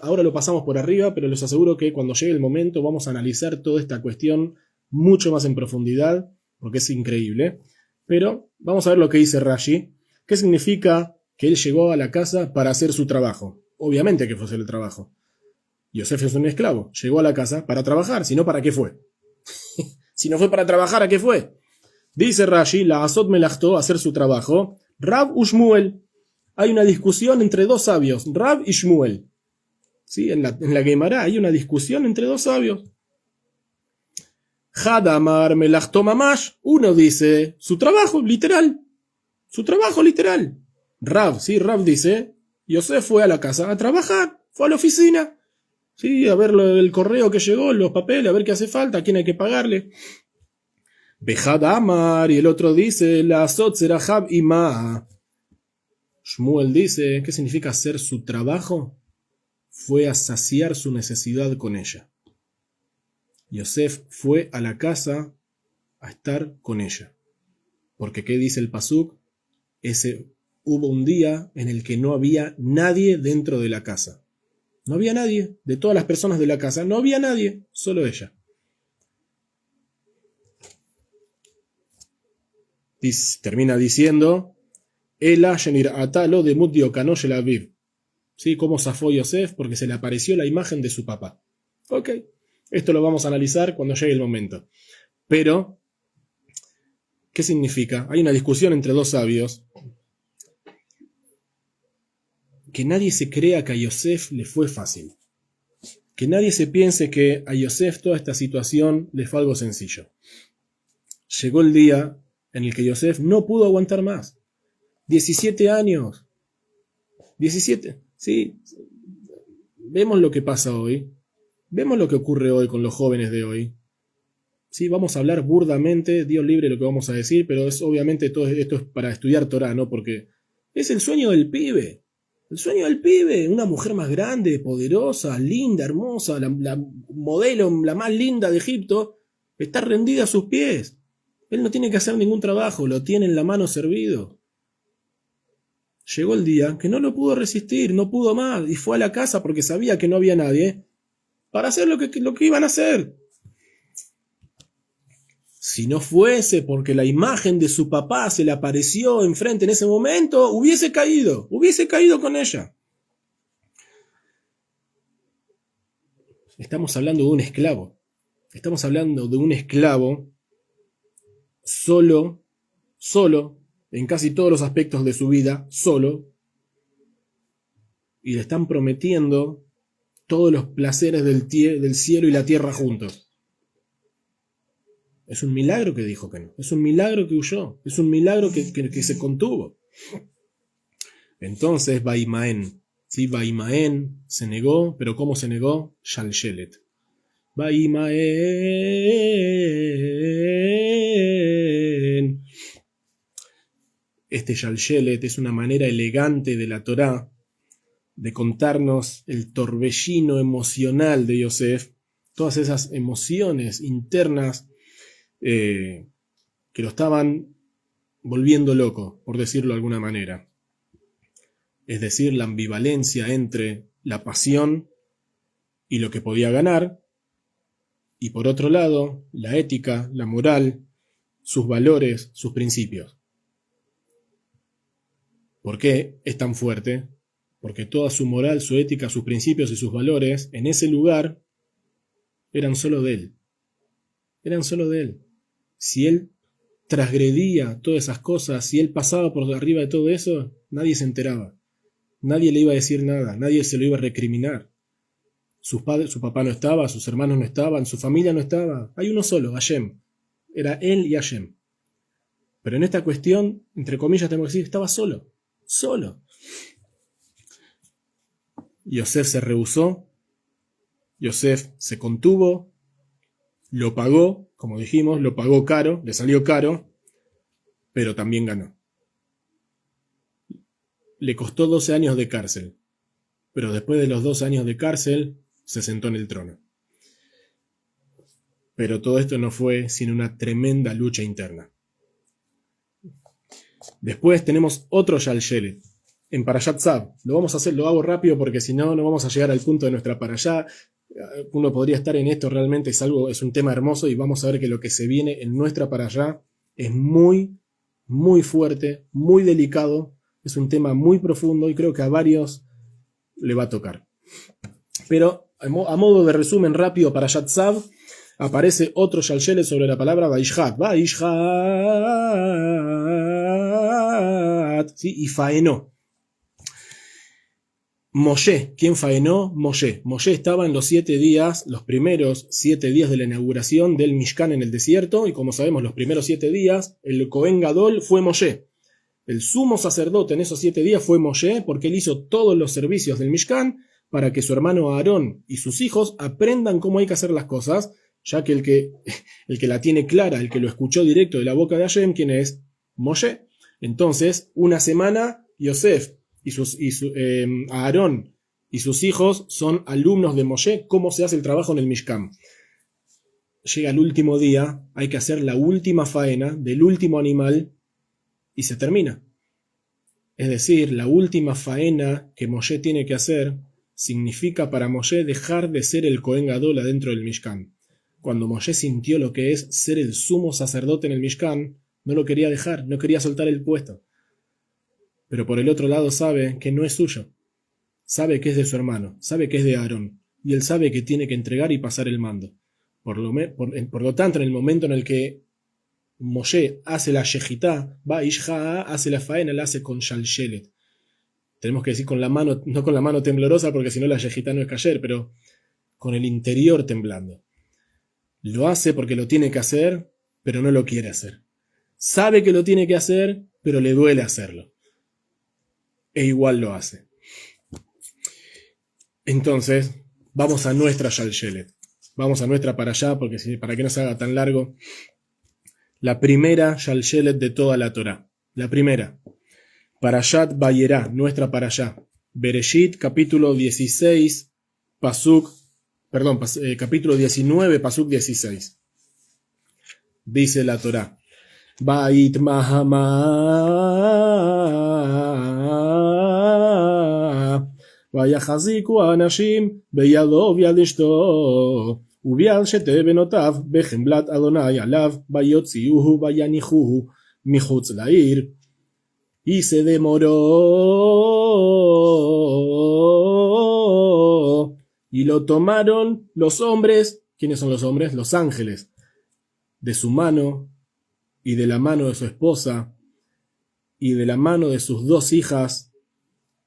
ahora lo pasamos por arriba, pero les aseguro que cuando llegue el momento vamos a analizar toda esta cuestión mucho más en profundidad, porque es increíble. Pero vamos a ver lo que dice Rashi. ¿Qué significa que él llegó a la casa para hacer su trabajo? Obviamente que fue hacer el trabajo. Yosef es un esclavo, llegó a la casa para trabajar, si no, ¿para qué fue? Si no fue para trabajar, ¿a qué fue? Dice Rashi, la asot melachto, hacer su trabajo, Rab u Shmuel. Hay una discusión entre dos sabios, Rab y Shmuel. ¿Sí? En la Gemara hay una discusión entre dos sabios. Hadamar melachto mamash. Uno dice, su trabajo literal. Rab, ¿sí? Rab dice, Yosef fue a la casa a trabajar, fue a la oficina. Sí, a ver el correo que llegó, los papeles, a ver qué hace falta, a quién hay que pagarle. Bejad Amar, y el otro dice, la azot será Hab y Ma. Shmuel dice, ¿qué significa hacer su trabajo? Fue a saciar su necesidad con ella. Yosef fue a la casa a estar con ella. Porque ¿qué dice el pasuk? Hubo un día en el que no había nadie dentro de la casa. No había nadie, de todas las personas de la casa, no había nadie, solo ella. Termina diciendo, Ela Shenir Atalo de Mudio Kanosh el Aviv. ¿Sí? ¿Cómo zafó Yosef? Porque se le apareció la imagen de su papá. Ok, esto lo vamos a analizar cuando llegue el momento. Pero, ¿qué significa? Hay una discusión entre dos sabios. Que nadie se crea que a Yosef le fue fácil. Que nadie se piense que a Yosef toda esta situación le fue algo sencillo. Llegó el día en el que Yosef no pudo aguantar más. 17 años. 17. Sí. Vemos lo que pasa hoy. Vemos lo que ocurre hoy con los jóvenes de hoy. Sí, vamos a hablar burdamente, Dios libre lo que vamos a decir, pero obviamente todo esto es para estudiar Torá, ¿no? Porque es el sueño del pibe. El sueño del pibe, una mujer más grande, poderosa, linda, hermosa, la modelo, la más linda de Egipto. Está rendida a sus pies. Él no tiene que hacer ningún trabajo, lo tiene en la mano servido. Llegó el día que no lo pudo resistir, no pudo más, y fue a la casa porque sabía que no había nadie para hacer lo que iban a hacer. Si no fuese porque la imagen de su papá se le apareció enfrente en ese momento, hubiese caído con ella. Estamos hablando de un esclavo. Estamos hablando de un esclavo solo, en casi todos los aspectos de su vida, solo, y le están prometiendo todos los placeres del cielo y la tierra juntos. Es un milagro que dijo que no, es un milagro que huyó, es un milagro que se contuvo. Entonces, Baimaen, ¿sí? Baimaen se negó, pero ¿cómo se negó? Shalshelet. Baimaen. Este Shalshelet es una manera elegante de la Torá de contarnos el torbellino emocional de Yosef, todas esas emociones internas que lo estaban volviendo loco, por decirlo de alguna manera. Es decir, la ambivalencia entre la pasión y lo que podía ganar, y por otro lado, la ética, la moral, sus valores, sus principios. ¿Por qué es tan fuerte? Porque toda su moral, su ética, sus principios y sus valores, en ese lugar, eran solo de él. Eran solo de él. Si él transgredía todas esas cosas, si él pasaba por arriba de todo eso, nadie se enteraba. Nadie le iba a decir nada, nadie se lo iba a recriminar. Sus padres, su papá no estaba, sus hermanos no estaban, su familia no estaba. Hay uno solo, Hashem. Era él y Hashem. Pero en esta cuestión, entre comillas, tenemos que decir, estaba solo. Solo. Yosef se rehusó, Yosef se contuvo, lo pagó, como dijimos, lo pagó caro, le salió caro, pero también ganó. Le costó 12 años de cárcel, pero después de los 12 años de cárcel se sentó en el trono. Pero todo esto no fue sino una tremenda lucha interna. Después tenemos otro Shalshelet, en Parashat Tzav. Lo vamos a hacer, lo hago rápido porque si no, no vamos a llegar al punto de nuestra Parashá. Uno podría estar en esto, realmente es un tema hermoso y vamos a ver que lo que se viene en nuestra Parashá es muy, muy fuerte, muy delicado. Es un tema muy profundo y creo que a varios le va a tocar. Pero a modo de resumen rápido, para Tzav aparece otro Shalshelet sobre la palabra Vaishhat. Vaishhat. ¿Sí? Y faenó. Moshe, ¿quién faenó? Moshe. Moshe estaba en los primeros 7 días de la inauguración del Mishkan en el desierto, y como sabemos, los primeros 7 días, el Cohen Gadol fue Moshe. El sumo sacerdote en esos 7 días fue Moshe, porque él hizo todos los servicios del Mishkan para que su hermano Aarón y sus hijos aprendan cómo hay que hacer las cosas, ya que el que la tiene clara, el que lo escuchó directo de la boca de Hashem, ¿quién es? Moshe. Entonces, una semana, Yosef Aarón y sus hijos son alumnos de Moshe, cómo se hace el trabajo en el Mishkan. Llega el último día, hay que hacer la última faena del último animal y se termina. Es decir, la última faena que Moshe tiene que hacer significa para Moshe dejar de ser el Cohen Gadol adentro del Mishkan. Cuando Moshe sintió lo que es ser el sumo sacerdote en el Mishkan, no lo quería dejar, no quería soltar el puesto. Pero por el otro lado sabe que no es suyo. Sabe que es de su hermano, sabe que es de Aarón, y él sabe que tiene que entregar y pasar el mando. Por lo tanto, en el momento en el que Moshe hace la shejitá, Vaishha hace la faena, la hace con Shalshelet. Tenemos que decir con la mano, no con la mano temblorosa, porque si no la shejitá no es kasher, pero con el interior temblando. Lo hace porque lo tiene que hacer, pero no lo quiere hacer. Sabe que lo tiene que hacer, pero le duele hacerlo. E igual lo hace. Entonces, vamos a nuestra Shalshelet. Vamos a nuestra para allá, porque para que no se haga tan largo. La primera Shalshelet de toda la Torá. La primera. Parashat Vayera, nuestra para allá. Bereshit, capítulo 16, capítulo 19, pasuk 16. Dice la Torá. Bait mahama. ויחזיקו האנשים בידו וביד אשתו וביד שתי בנותיו בחמלת אדוני עליו ויוציאוהו ויניחוהו מחוץ לעיר. Y se demoró y lo tomaron los hombres. ¿Quiénes son los hombres? Los ángeles, de su mano y de la mano de su esposa y de la mano de sus dos hijas,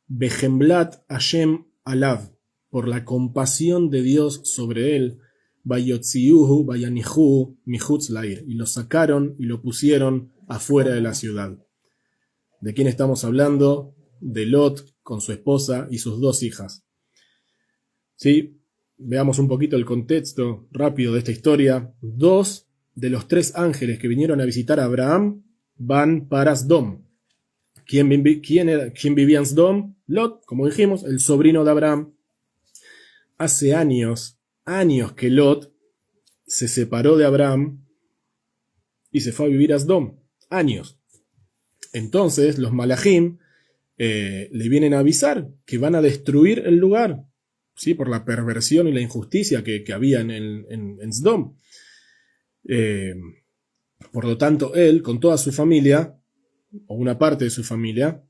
Behemblat Hashem Alav, por la compasión de Dios sobre él, Vayotziuhu Vayanihu Mihutz Lair, y lo sacaron y lo pusieron afuera de la ciudad. ¿De quién estamos hablando? De Lot con su esposa y sus dos hijas. ¿Sí? Veamos un poquito el contexto rápido de esta historia. Dos de los tres ángeles que vinieron a visitar a Abraham van para Sdom. ¿Quién vivía en Sdom? Lot, como dijimos, el sobrino de Abraham. Hace años que Lot se separó de Abraham y se fue a vivir a Sdom. Años. Entonces los malajim le vienen a avisar que van a destruir el lugar, ¿sí? Por la perversión y la injusticia que había en Sdom. Por lo tanto, él, con toda su familia, o una parte de su familia,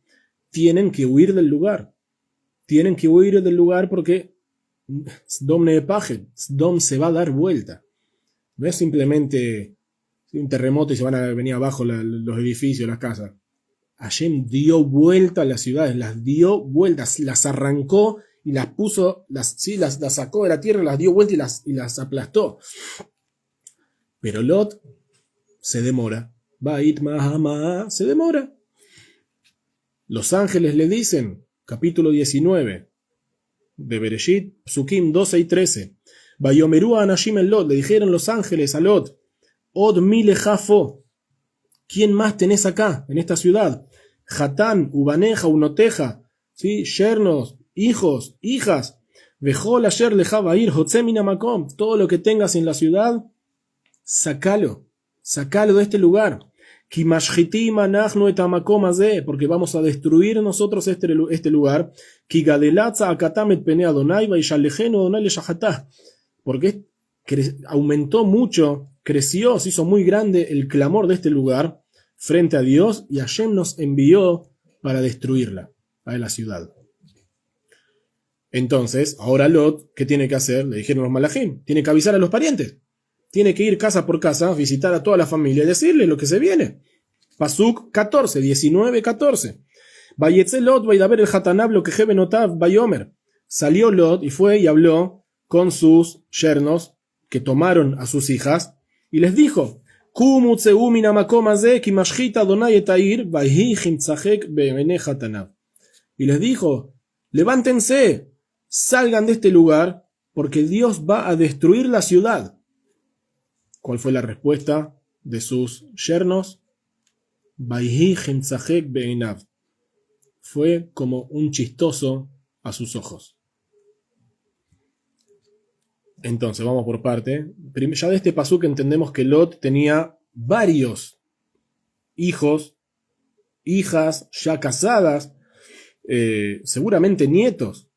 tienen que huir del lugar. Tienen que huir del lugar porque Sdom Sdom se va a dar vuelta. No es simplemente un terremoto y se van a venir abajo los edificios, las casas. Hashem dio vuelta a las ciudades, las dio vueltas, las arrancó y las puso, las sacó de la tierra, las dio vuelta y las aplastó. Pero Lot se demora. Bait mahama, se demora. Los ángeles le dicen, capítulo 19 de Bereshit, Psukim 12 y 13. Vayomeru anashim el Lot, le dijeron los ángeles a Lot, Od mi lejafo, ¿quién más tenés acá, en esta ciudad? Hatán, ubaneja, unoteja, ¿sí? Yernos, hijos, hijas. Vejol ayer lejaba ir, hotzemina makom, todo lo que tengas en la ciudad, sacalo de este lugar. Kimashchitim anachnu et hamakom hazeh, porque vamos a destruir nosotros este lugar. Kigadelatza akatam et penei Adonai vaishalejenu Adonai leshachatah, porque aumentó mucho, creció, se hizo muy grande el clamor de este lugar frente a Dios, y Hashem nos envió para destruirla, a la ciudad. Entonces, ahora Lot, ¿qué tiene que hacer? Le dijeron los malajim, tiene que avisar a los parientes, tiene que ir casa por casa, visitar a toda la familia y decirle lo que se viene. Pasuk 14, 19, 14. Vayetze Lot vaidaber el hatanab lo que jebenotav vayomer. Salió Lot y fue y habló con sus yernos que tomaron a sus hijas y les dijo, y les dijo, levántense, salgan de este lugar, porque Dios va a destruir la ciudad. ¿Cuál fue la respuesta de sus yernos? Fue como un chistoso a sus ojos. Entonces, vamos por parte. Ya de este pasuk entendemos que Lot tenía varios hijos, hijas ya casadas, seguramente nietos.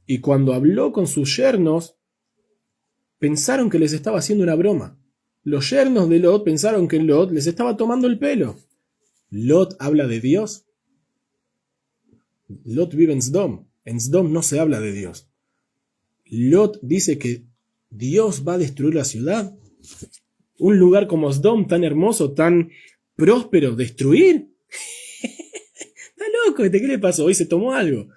Y cuando habló con sus yernos, pensaron que les estaba haciendo una broma. Los yernos de Lot pensaron que Lot les estaba tomando el pelo. Lot habla de Dios. Lot vive en Sdom. En Sdom no se habla de Dios. Lot dice que Dios va a destruir la ciudad. Un lugar como Sdom, tan hermoso, tan próspero, ¿destruir? Está loco, ¿qué le pasó? Hoy se tomó algo.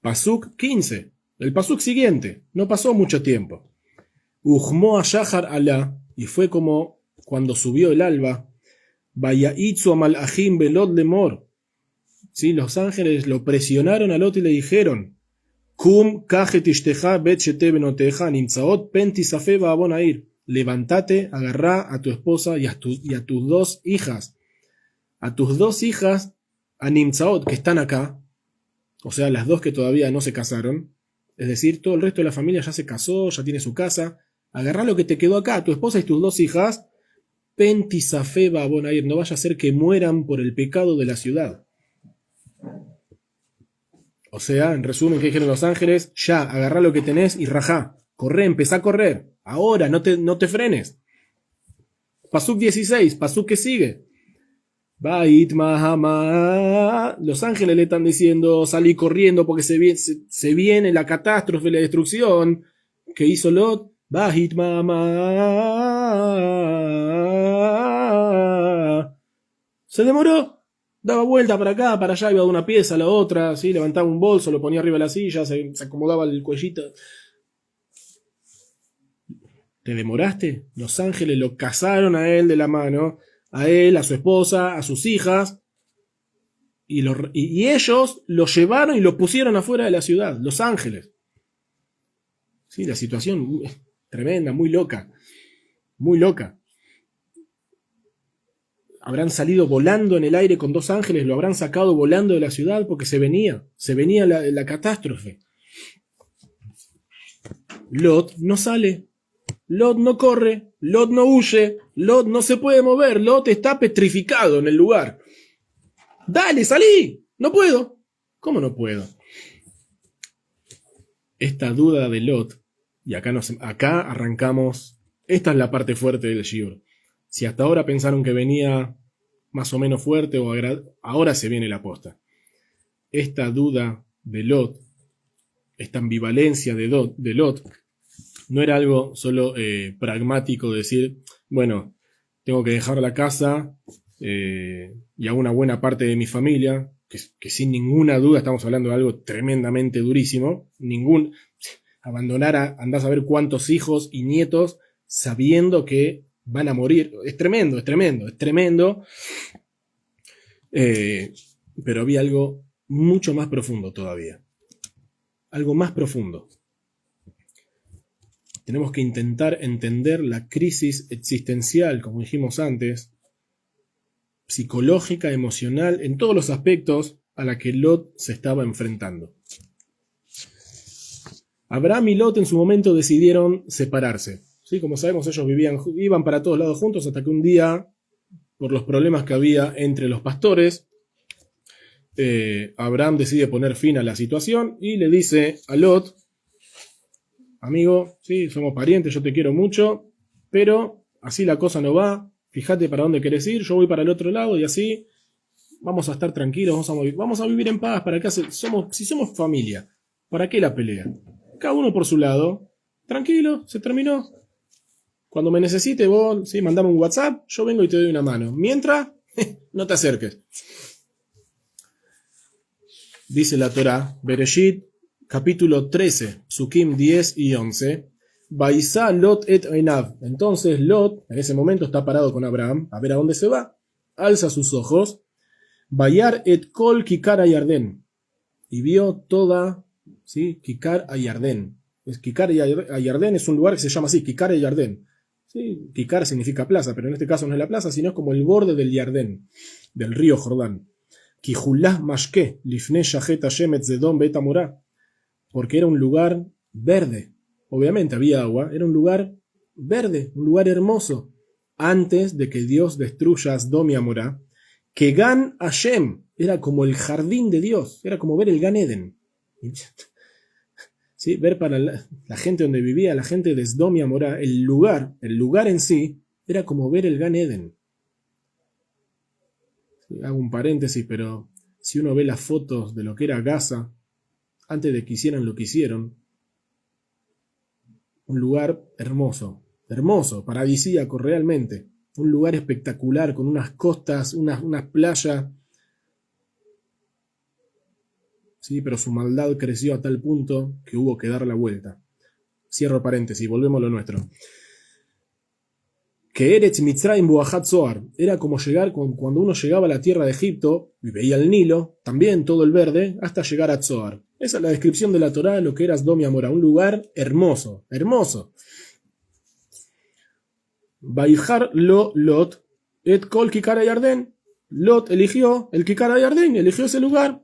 Pasuk 15. El pasuk siguiente. No pasó mucho tiempo. Ujmo a Shahar Alá, y fue como cuando subió el alba. Vayaitzu a Malachim belot lemor. Sí, los ángeles lo presionaron a Lot y le dijeron, Kum kajet ishteja bet shete benoteja nimtzaot pentisafe ba'abonair. Levántate, agarrá a tu esposa y a tus dos hijas. A tus dos hijas, a nimtzaot, que están acá, o sea, las dos que todavía no se casaron, es decir, todo el resto de la familia ya se casó, ya tiene su casa, agarrá lo que te quedó acá, tu esposa y tus 2 hijas, Pentisafé Babonair, no vaya a ser que mueran por el pecado de la ciudad. O sea, en resumen, ¿qué dijeron los ángeles? Ya, agarrá lo que tenés y rajá. Corre, empezá a correr. Ahora, no te frenes. Pasuk 16, Pasuk que sigue. Bait Mahama. Los ángeles le están diciendo, salí corriendo porque se viene la catástrofe, la destrucción. ¿Qué hizo Lot? Bait Mahama. Se demoró. Daba vuelta para acá, para allá, iba de una pieza a la otra, ¿sí? Levantaba un bolso, lo ponía arriba de la silla, se acomodaba el cuellito. ¿Te demoraste? Los ángeles lo cazaron a él de la mano, a él, a su esposa, a sus hijas, y ellos lo llevaron y lo pusieron afuera de la ciudad, los ángeles. Sí, la situación tremenda, muy loca, muy loca. Habrán salido volando en el aire con 2 ángeles, lo habrán sacado volando de la ciudad porque se venía la catástrofe. Lot no sale, Lot no corre, Lot no huye, Lot no se puede mover, Lot está petrificado en el lugar. Dale, salí, no puedo. ¿Cómo no puedo? Esta duda de Lot, y acá arrancamos, esta es la parte fuerte del shiur. Si hasta ahora pensaron que venía más o menos fuerte, ahora se viene la posta. Esta duda de Lot, esta ambivalencia de Lot, no era algo solo pragmático de decir, bueno, tengo que dejar la casa y a una buena parte de mi familia, que sin ninguna duda estamos hablando de algo tremendamente durísimo, abandonar andás a ver cuántos hijos y nietos sabiendo que van a morir. Es tremendo. Pero había algo mucho más profundo todavía. Algo más profundo. Tenemos que intentar entender la crisis existencial, como dijimos antes, psicológica, emocional, en todos los aspectos a la que Lot se estaba enfrentando. Abraham y Lot en su momento decidieron separarse. ¿Sí? Como sabemos, ellos iban para todos lados juntos hasta que un día, por los problemas que había entre los pastores, Abraham decide poner fin a la situación y le dice a Lot, amigo, sí, somos parientes, yo te quiero mucho, pero así la cosa no va, fíjate para dónde querés ir, yo voy para el otro lado y así vamos a estar tranquilos, vamos a vivir en paz. ¿Para qué si somos familia, ¿para qué la pelea? Cada uno por su lado, tranquilo, se terminó. Cuando me necesite vos, ¿sí? Mandame un WhatsApp, yo vengo y te doy una mano. Mientras, no te acerques. Dice la Torá, Bereshit, capítulo 13, Psukim 10 y 11. Baisá Lot et Einav. Entonces Lot, en ese momento, está parado con Abraham, a ver a dónde se va. Alza sus ojos. Bayar et kol kikar ayardén. Y vio toda, ¿sí? Kikar ayardén. Kikar ayardén es un lugar que se llama así, Kikar ayardén. ¿Sí? Kikar significa plaza, pero en este caso no es la plaza, sino es como el borde del Yardén, del río Jordán. Kijulah mashke, lifne shahet Hashem et zedom bet amorá. Porque era un lugar verde. Obviamente había agua, era un lugar verde, un lugar hermoso. Antes de que Dios destruya a Sdom y Amorá, que Gan Hashem era como el jardín de Dios, era como ver el Gan Eden. ¿Sí? Ver para la gente donde vivía, la gente de Sdom y Amorá, el lugar en sí, era como ver el Gan Eden. ¿Sí? Hago un paréntesis, pero si uno ve las fotos de lo que era Gaza, antes de que hicieran lo que hicieron, un lugar hermoso, paradisíaco realmente, un lugar espectacular, con unas costas, unas playas, ¿sí? Pero su maldad creció a tal punto que hubo que dar la vuelta. Cierro paréntesis, volvemos a lo nuestro. Que Eretz Mitzrayim Buajat Zohar era como llegar cuando uno llegaba a la tierra de Egipto y veía el Nilo, también todo el verde, hasta llegar a Zohar. Esa es la descripción de la Torá de lo que era Sdom y Amorá, un lugar hermoso, hermoso. Vayjar lo Lot et kol Kikar Yardén. Lot eligió el Kikar Yardén, eligió ese lugar.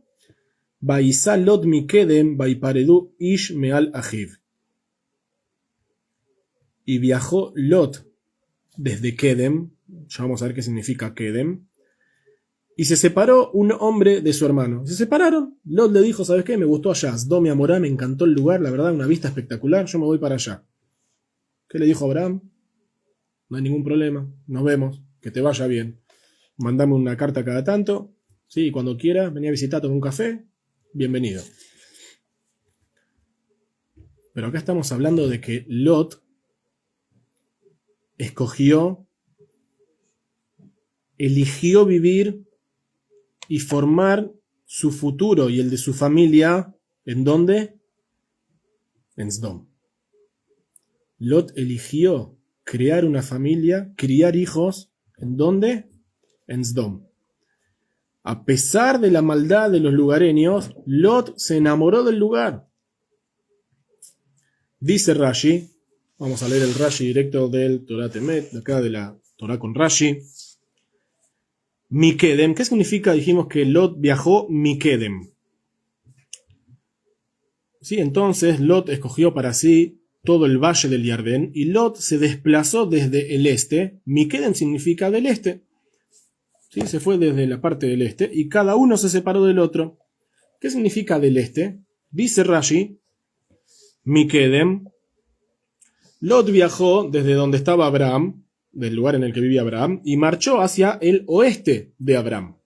Vaisá Lot mikedem vaiparedu ish meal ajiv. y viajó Lot desde Kedem, ya vamos a ver qué significa Kedem, y se separó un hombre de su hermano. Se separaron. Lot le dijo, ¿sabes qué? Me gustó allá. Sdom y Amorá, me encantó el lugar, la verdad, una vista espectacular, yo me voy para allá. ¿Qué le dijo Abraham? No hay ningún problema, nos vemos, que te vaya bien. Mandame una carta cada tanto, sí, cuando quieras, vení a visitar, tomar un café, bienvenido. Pero acá estamos hablando de que Lot eligió vivir y formar su futuro y el de su familia, ¿en dónde? En Sdom. Lot eligió crear una familia, criar hijos, ¿en dónde? En Sdom. A pesar de la maldad de los lugareños, Lot se enamoró del lugar. Dice Rashi, vamos a leer el Rashi directo del Torah Temet, de acá de la Torah con Rashi. Mikedem, ¿qué significa? Dijimos que Lot viajó Mikedem. Sí, entonces Lot escogió para sí todo el valle del Yardén y Lot se desplazó desde el este. Mikedem significa del este. ¿Sí? Se fue desde la parte del este y cada uno se separó del otro. ¿Qué significa del este? Dice Rashi, Mikedem. Lot viajó desde donde estaba Abraham, del lugar en el que vivía Abraham, y marchó hacia el oeste de Abraham.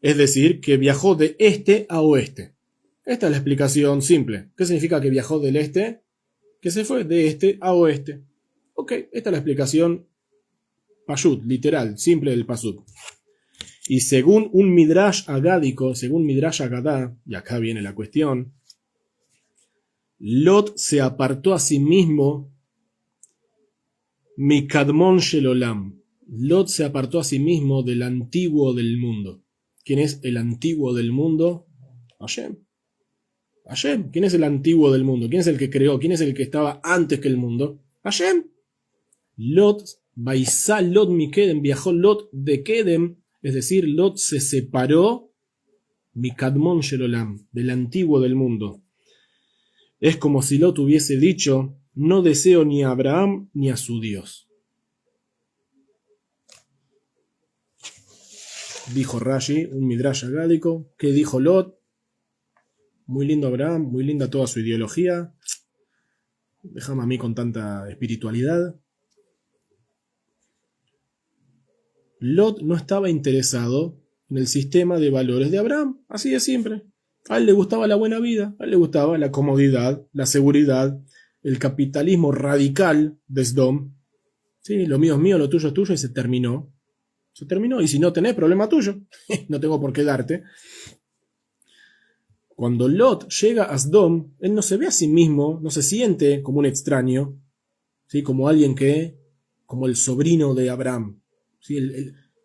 Es decir, que viajó de este a oeste. Esta es la explicación simple. ¿Qué significa que viajó del este? Que se fue de este a oeste. Ok, esta es la explicación pashut, literal, simple del pasuk. Y según un midrash agádico, según midrash agadá, y acá viene la cuestión, Lot se apartó a sí mismo Mikadmon Shelolam. Lot se apartó a sí mismo del antiguo del mundo. ¿Quién es el antiguo del mundo? Hashem. Hashem. ¿Quién es el antiguo del mundo? ¿Quién es el que creó? ¿Quién es el que estaba antes que el mundo? Hashem. Lot, Baisá Lot Mikedem, viajó Lot de Kedem, es decir, Lot se separó Mikadmon Shelolam, del antiguo del mundo. Es como si Lot hubiese dicho, no deseo ni a Abraham ni a su Dios. Dijo Rashi, un midrash agádico, ¿qué dijo Lot? Muy lindo Abraham, muy linda toda su ideología. Déjame a mí con tanta espiritualidad. Lot no estaba interesado en el sistema de valores de Abraham, así de siempre. A él le gustaba la buena vida, a él le gustaba la comodidad, la seguridad, el capitalismo radical de Sdom. Sí, lo mío es mío, lo tuyo es tuyo y se terminó. Se terminó y si no tenés, problema tuyo. No tengo por qué darte. Cuando Lot llega a Sdom, él no se ve a sí mismo, no se siente como un extraño, ¿sí? Como alguien como el sobrino de Abraham. ¿Sí?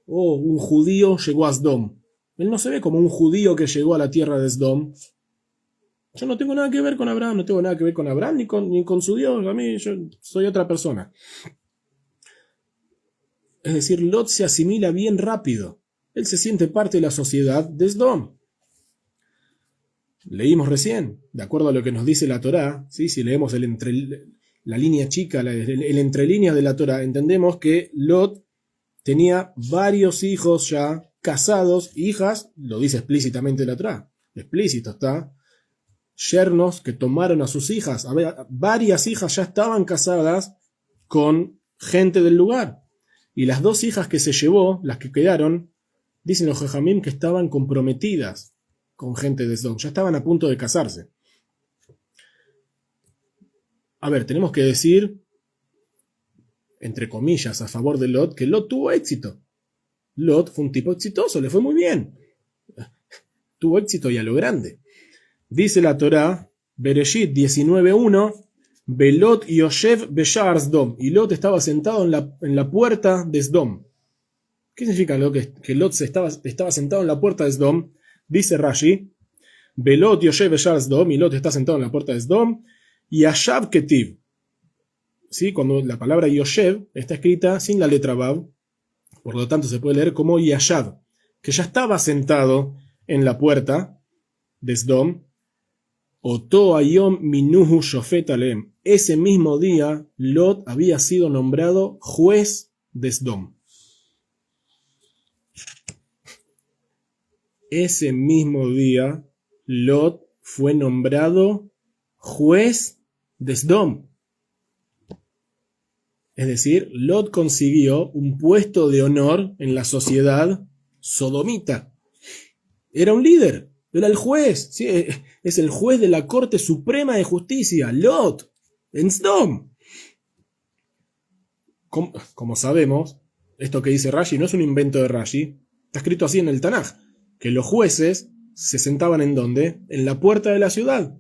Un judío llegó a Sdom. Él no se ve como un judío que llegó a la tierra de Sdom. Yo no tengo nada que ver con Abraham, no tengo nada que ver con Abraham ni con su Dios. A mí yo soy otra persona. Es decir, Lot se asimila bien rápido. Él se siente parte de la sociedad de Sdom. Leímos recién, de acuerdo a lo que nos dice la Torá, ¿sí? Si leemos la línea chica, el entrelínea de la Torá, entendemos que Lot tenía varios hijos ya casados, hijas, lo dice explícitamente la Torá, explícito está, yernos que tomaron a sus hijas, varias hijas ya estaban casadas con gente del lugar, y las dos hijas que se llevó, las que quedaron, dicen los Jajamim que estaban comprometidas con gente de Sdom, ya estaban a punto de casarse. A ver, tenemos que decir, entre comillas, a favor de Lot, que Lot tuvo éxito. Lot fue un tipo exitoso, le fue muy bien. Tuvo éxito y a lo grande. Dice la Torá, Bereshit 19.1, Belot Yoshev Beshar Sdom. Y Lot estaba sentado en la puerta de Sdom. ¿Qué significa que Lot estaba sentado en la puerta de Sdom? Dice Rashi, Belot Yoshev Beshar Sdom, y Lot está sentado en la puerta de Sdom, y Yashav Ketiv. ¿Sí? Cuando la palabra Yoshev está escrita sin la letra Vav, por lo tanto se puede leer como Yashav, que ya estaba sentado en la puerta de Sdom, Oto ayom minuhu shofet aleem. Ese mismo día, Lot había sido nombrado juez de Sdom. Ese mismo día, Lot fue nombrado juez de Sdom. Es decir, Lot consiguió un puesto de honor en la sociedad sodomita. Era un líder, era el juez, ¿sí? Es el juez de la Corte Suprema de Justicia, Lot, en Sdom. Como sabemos, esto que dice Rashi no es un invento de Rashi, está escrito así en el Tanaj, que los jueces se sentaban ¿en dónde? En la puerta de la ciudad.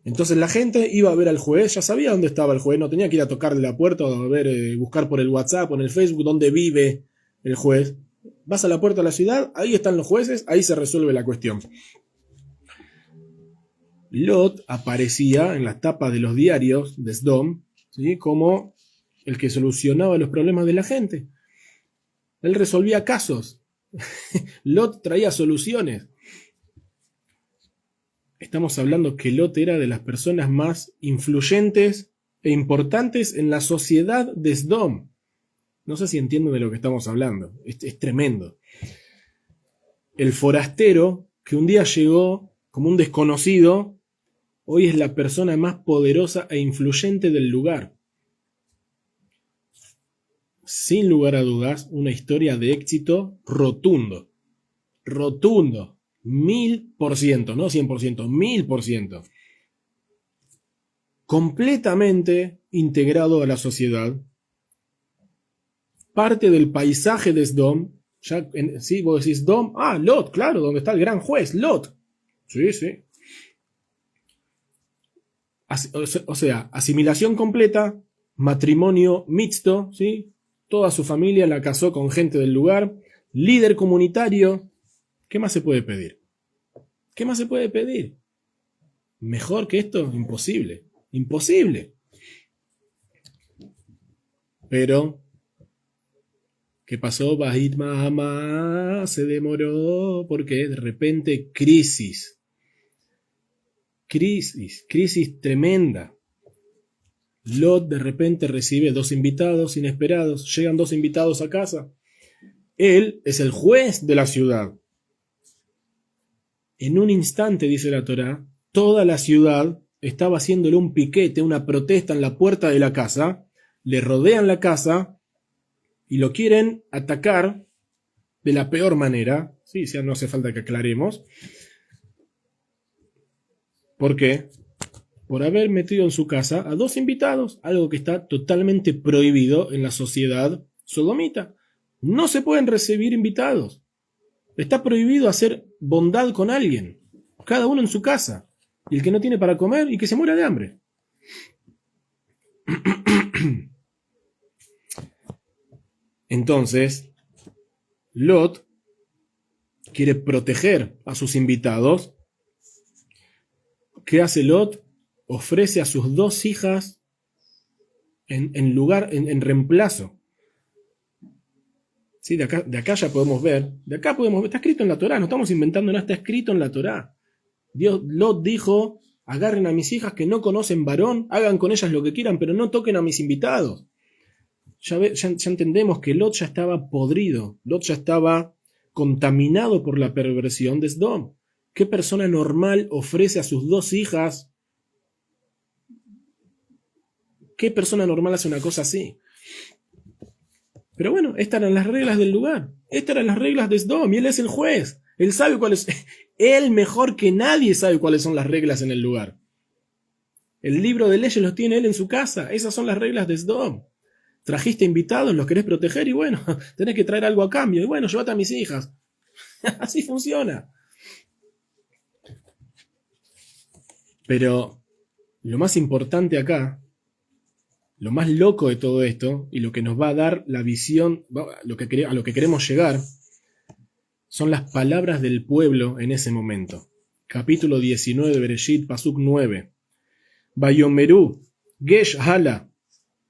Entonces la gente iba a ver al juez, ya sabía dónde estaba el juez, no tenía que ir a tocarle la puerta o a ver, buscar por el WhatsApp o en el Facebook dónde vive el juez. Vas a la puerta de la ciudad, ahí están los jueces, ahí se resuelve la cuestión. Lot aparecía en las tapas de los diarios de Sdom, ¿sí? Como el que solucionaba los problemas de la gente. Él resolvía casos. Lot traía soluciones. Estamos hablando que Lot era de las personas más influyentes e importantes en la sociedad de Sdom. No sé si entienden de lo que estamos hablando. Es tremendo. El forastero que un día llegó como un desconocido, hoy es la persona más poderosa e influyente del lugar. Sin lugar a dudas, una historia de éxito rotundo. Rotundo. 1000%, no 100%, 1000%. Completamente integrado a la sociedad. Parte del paisaje de Sdom. Sí, vos decís Sdom. Ah, Lot, claro, donde está el gran juez, Lot. Sí, sí. O sea, asimilación completa, matrimonio mixto, ¿sí? Toda su familia la casó con gente del lugar, líder comunitario. ¿Qué más se puede pedir? ¿Qué más se puede pedir? ¿Mejor que esto? Imposible. Imposible. Pero, ¿qué pasó? Bahit Mahama se demoró porque de repente crisis. Crisis tremenda. Lot de repente recibe 2 invitados inesperados. Llegan 2 invitados a casa. Él es el juez de la ciudad. En un instante, dice la Torá, toda la ciudad estaba haciéndole un piquete, una protesta en la puerta de la casa, le rodean la casa y lo quieren atacar de la peor manera. Sí, ya no hace falta que aclaremos. ¿Por qué? Por haber metido en su casa a 2 invitados, algo que está totalmente prohibido en la sociedad sodomita. No se pueden recibir invitados. Está prohibido hacer bondad con alguien, cada uno en su casa, y el que no tiene para comer y que se muera de hambre. Entonces, Lot quiere proteger a sus invitados. ¿Qué hace Lot? Ofrece a sus 2 hijas en reemplazo. Sí, de acá ya podemos ver. Está escrito en la Torá, no estamos inventando nada, está escrito en la Torá. Lot dijo, agarren a mis hijas que no conocen varón, hagan con ellas lo que quieran, pero no toquen a mis invitados. Ya entendemos que Lot ya estaba podrido, Lot ya estaba contaminado por la perversión de Sdom. ¿Qué persona normal ofrece a sus 2 hijas? ¿Qué persona normal hace una cosa así? Pero bueno, estas eran las reglas del lugar. Estas eran las reglas de Sdom y él es el juez. Él sabe cuáles. Él mejor que nadie sabe cuáles son las reglas en el lugar. El libro de leyes los tiene él en su casa. Esas son las reglas de Sdom. Trajiste invitados, los querés proteger y bueno, tenés que traer algo a cambio. Y bueno, llévate a mis hijas. Así funciona. Pero lo más importante acá, lo más loco de todo esto, y lo que nos va a dar la visión, a lo que queremos llegar, son las palabras del pueblo en ese momento. Capítulo 19 de Bereshit, Pasuk 9. Bayomeru, Gesh Hala,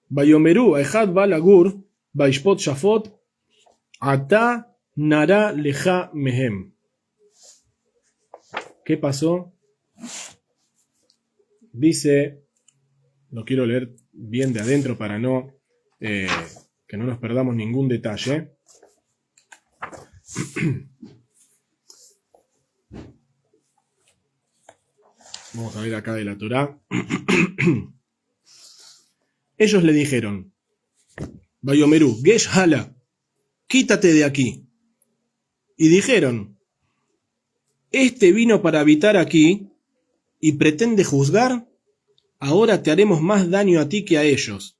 Bayomeru, Echad Balagur, Baishpot Shafot, Ata Nara Leja Mehem. ¿Qué pasó? Dice, lo quiero leer bien de adentro para que no nos perdamos ningún detalle. Vamos a ver acá de la Torá. Ellos le dijeron, Bayomerú, Gesh Hala, quítate de aquí. Y dijeron, este vino para habitar aquí y pretende juzgar, ahora te haremos más daño a ti que a ellos.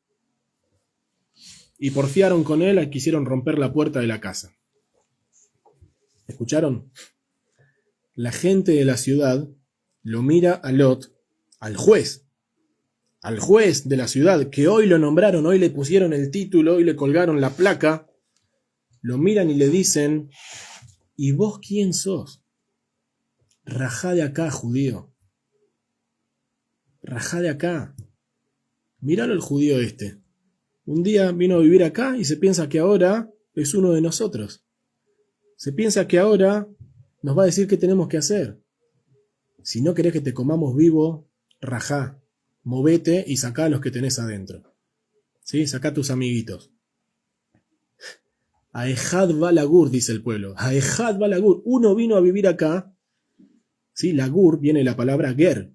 Y porfiaron con él y quisieron romper la puerta de la casa. ¿Escucharon? La gente de la ciudad lo mira a Lot, al juez de la ciudad, que hoy lo nombraron, hoy le pusieron el título, hoy le colgaron la placa, lo miran y le dicen, ¿y vos quién sos? Rajá de acá, judío. Rajá de acá. Míralo el judío este. Un día vino a vivir acá y se piensa que ahora es uno de nosotros. Se piensa que ahora nos va a decir qué tenemos que hacer. Si no querés que te comamos vivo, rajá. Movete y sacá a los que tenés adentro. ¿Sí? Sacá a tus amiguitos. Aejad va lagur, dice el pueblo. Aejad va lagur. Uno vino a vivir acá. ¿Sí? Lagur viene de la palabra ger.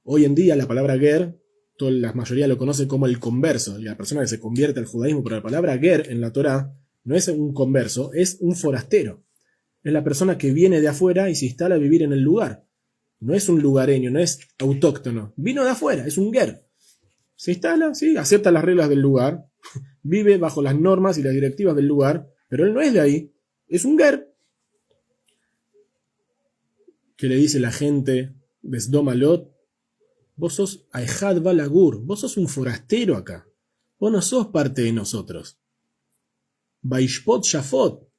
Hoy en día la palabra ger, la mayoría lo conoce como el converso, la persona que se convierte al judaísmo, pero la palabra ger en la Torá no es un converso, es un forastero. Es la persona que viene de afuera y se instala a vivir en el lugar. No es un lugareño, no es autóctono. Vino de afuera, es un ger. Se instala, sí, acepta las reglas del lugar, vive bajo las normas y las directivas del lugar, pero él no es de ahí, es un ger. ¿Qué le dice la gente de Sdom a Lot? Vos sos Aejad Balagur, vos sos un forastero acá. Vos no sos parte de nosotros. Baishpot Shafot.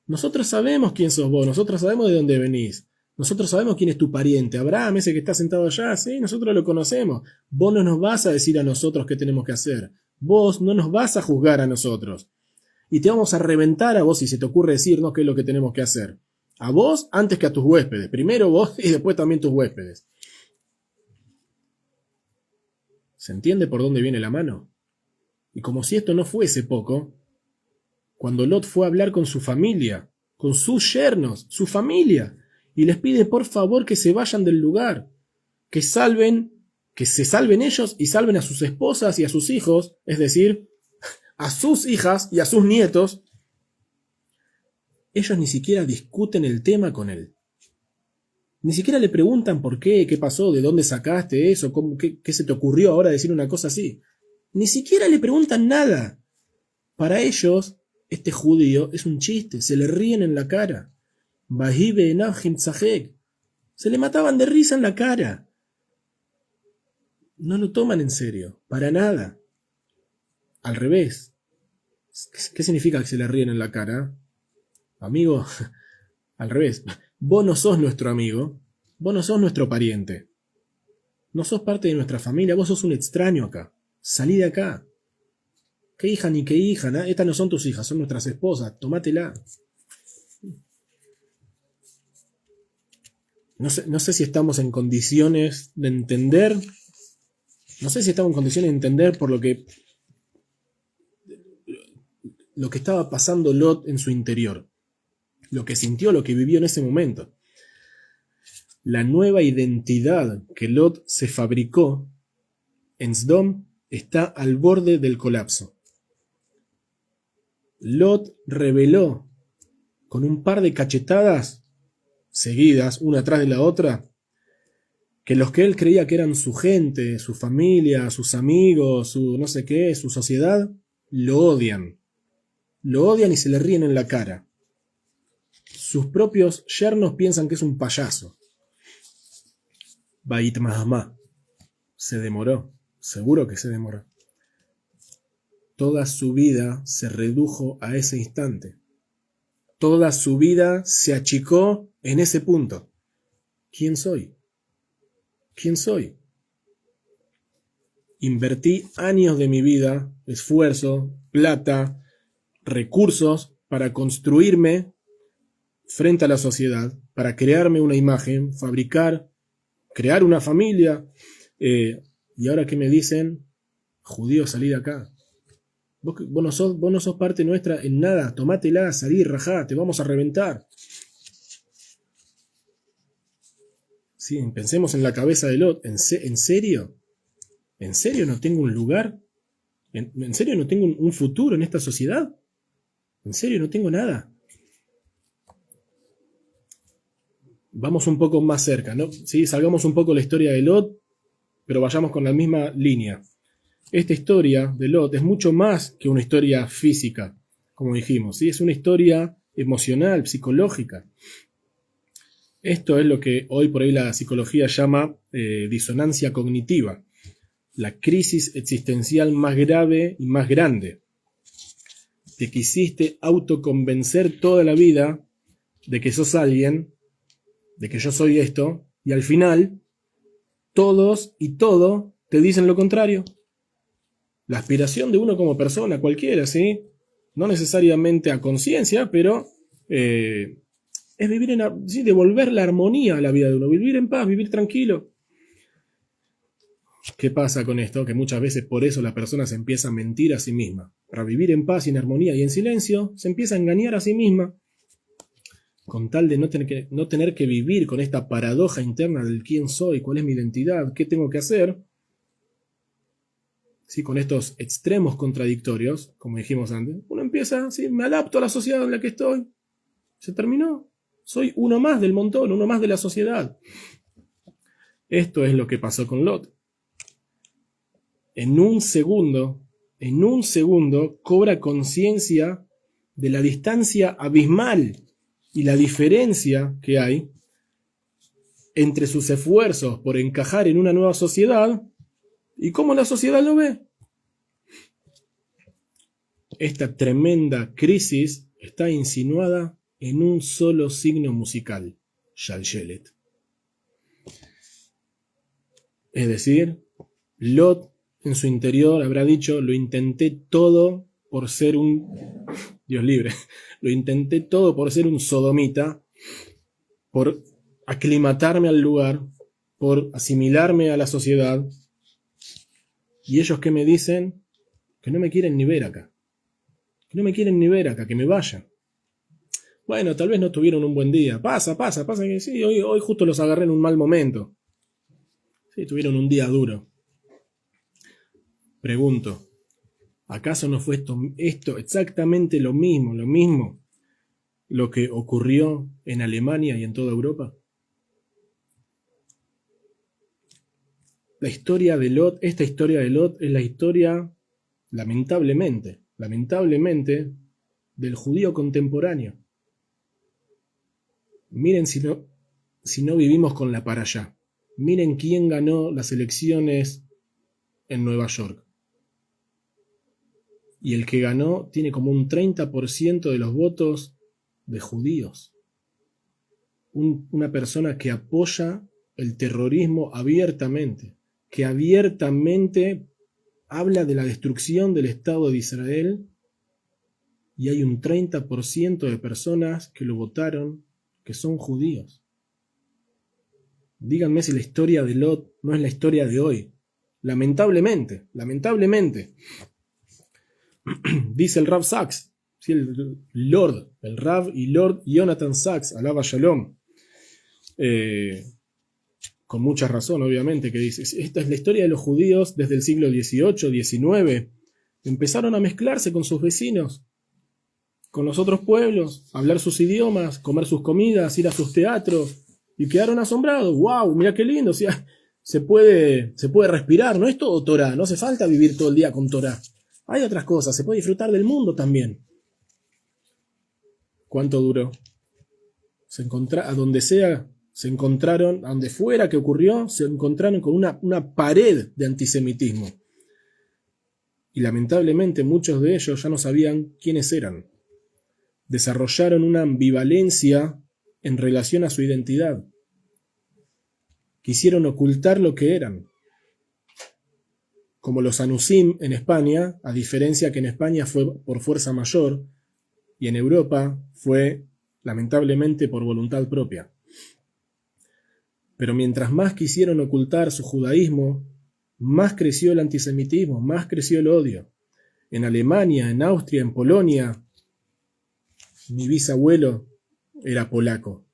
Nosotros sabemos quién sos vos, nosotros sabemos de dónde venís. Nosotros sabemos quién es tu pariente. Abraham, ese que está sentado allá, sí, nosotros lo conocemos. Vos no nos vas a decir a nosotros qué tenemos que hacer. Vos no nos vas a juzgar a nosotros. Y te vamos a reventar a vos si se te ocurre decirnos qué es lo que tenemos que hacer. A vos antes que a tus huéspedes. Primero vos y después también tus huéspedes. ¿Se entiende por dónde viene la mano? Y como si esto no fuese poco, cuando Lot fue a hablar con su familia, con sus yernos, su familia, y les pide por favor que se vayan del lugar, que se salven ellos y salven a sus esposas y a sus hijos, es decir, a sus hijas y a sus nietos, ellos ni siquiera discuten el tema con él. Ni siquiera le preguntan por qué pasó, de dónde sacaste eso, qué se te ocurrió ahora decir una cosa así. Ni siquiera le preguntan nada. Para ellos, este judío es un chiste, se le ríen en la cara. Se le mataban de risa en la cara. No lo toman en serio, para nada. Al revés. ¿Qué significa que se le ríen en la cara? Amigo, al revés. Vos no sos nuestro amigo, vos no sos nuestro pariente. No sos parte de nuestra familia, vos sos un extraño acá. Salí de acá. ¿Qué hija ni qué hija? ¿No? Estas no son tus hijas, son nuestras esposas. Tomátela. No sé si estamos en condiciones de entender. No sé si estamos en condiciones de entender por lo que estaba pasando Lot en su interior. Lo que sintió, lo que vivió en ese momento. La nueva identidad que Lot se fabricó en Sdom está al borde del colapso. Lot reveló con un par de cachetadas seguidas, una tras de la otra, que los que él creía que eran su gente, su familia, sus amigos, su no sé qué, su sociedad, lo odian. Lo odian y se le ríen en la cara. Sus propios yernos piensan que es un payaso. Bait Mahamá. Se demoró. Seguro que se demoró. Toda su vida se redujo a ese instante. Toda su vida se achicó en ese punto. ¿Quién soy? ¿Quién soy? Invertí años de mi vida, esfuerzo, plata, recursos para construirme frente a la sociedad, para crearme una imagen, fabricar, crear una familia, Y ahora que me dicen, judío, salí de acá. Vos no sos parte nuestra en nada, tomátela, salí, rajá, te vamos a reventar. Sí, pensemos en la cabeza de Lot. ¿En serio? ¿En serio no tengo un lugar? ¿En serio no tengo un futuro en esta sociedad? ¿En serio no tengo nada? Vamos un poco más cerca, ¿no? Sí, salgamos un poco de la historia de Lot, pero vayamos con la misma línea. Esta historia de Lot es mucho más que una historia física, como dijimos, ¿sí? Es una historia emocional, psicológica. Esto es lo que hoy por hoy la psicología llama disonancia cognitiva, la crisis existencial más grave y más grande. Te quisiste autoconvencer toda la vida de que sos alguien, de que yo soy esto, y al final todos y todo te dicen lo contrario. La aspiración de uno como persona, cualquiera, ¿sí? No necesariamente a conciencia, pero es vivir sí, devolver la armonía a la vida de uno, vivir en paz, vivir tranquilo. ¿Qué pasa con esto? Que muchas veces por eso la persona se empieza a mentir a sí misma. Para vivir en paz y en armonía y en silencio, se empieza a engañar a sí misma, con tal de no tener que vivir con esta paradoja interna del quién soy, cuál es mi identidad, qué tengo que hacer. ¿Sí? Con estos extremos contradictorios, como dijimos antes, uno empieza, ¿sí? Me adapto a la sociedad en la que estoy. Se terminó. Soy uno más del montón, uno más de la sociedad. Esto es lo que pasó con Lot. En un segundo, cobra conciencia de la distancia abismal y la diferencia que hay entre sus esfuerzos por encajar en una nueva sociedad y cómo la sociedad lo ve. Esta tremenda crisis está insinuada en un solo signo musical, Shalshelet. Es decir, Lot en su interior habrá dicho, lo intenté todo por ser Dios libre, lo intenté todo por ser un sodomita, por aclimatarme al lugar, por asimilarme a la sociedad. Y ellos que me dicen que no me quieren ni ver acá. Que no me quieren ni ver acá, que me vayan. Bueno, tal vez no tuvieron un buen día. Pasa que sí, hoy justo los agarré en un mal momento. Sí, tuvieron un día duro. Pregunto, ¿acaso no fue esto exactamente lo mismo lo que ocurrió en Alemania y en toda Europa? Esta historia de Lot es la historia, lamentablemente, del judío contemporáneo. Miren si no vivimos con la para allá. Miren quién ganó las elecciones en Nueva York. Y el que ganó tiene como un 30% de los votos de judíos. Una persona que apoya el terrorismo abiertamente, que abiertamente habla de la destrucción del Estado de Israel, y hay un 30% de personas que lo votaron que son judíos. Díganme si la historia de Lot no es la historia de hoy. Lamentablemente. Dice el Rav Sachs, ¿sí? el Rav y Lord Jonathan Sachs, alaba Shalom, con mucha razón, obviamente, que dice, esta es la historia de los judíos desde el siglo XVIII, XIX. Empezaron a mezclarse con sus vecinos, con los otros pueblos, hablar sus idiomas, comer sus comidas, ir a sus teatros, y quedaron asombrados. ¡Wow! Mira qué lindo, o sea, se puede respirar, no es todo Torah, no hace falta vivir todo el día con Torah. Hay otras cosas, se puede disfrutar del mundo también. ¿Cuánto duró? A donde sea, se encontraron, a donde fuera que ocurrió, se encontraron con una pared de antisemitismo. Y lamentablemente muchos de ellos ya no sabían quiénes eran. Desarrollaron una ambivalencia en relación a su identidad. Quisieron ocultar lo que eran. Como los Anusim en España, a diferencia que en España fue por fuerza mayor y en Europa fue lamentablemente por voluntad propia. Pero mientras más quisieron ocultar su judaísmo, más creció el antisemitismo, más creció el odio. En Alemania, en Austria, en Polonia, mi bisabuelo era polaco.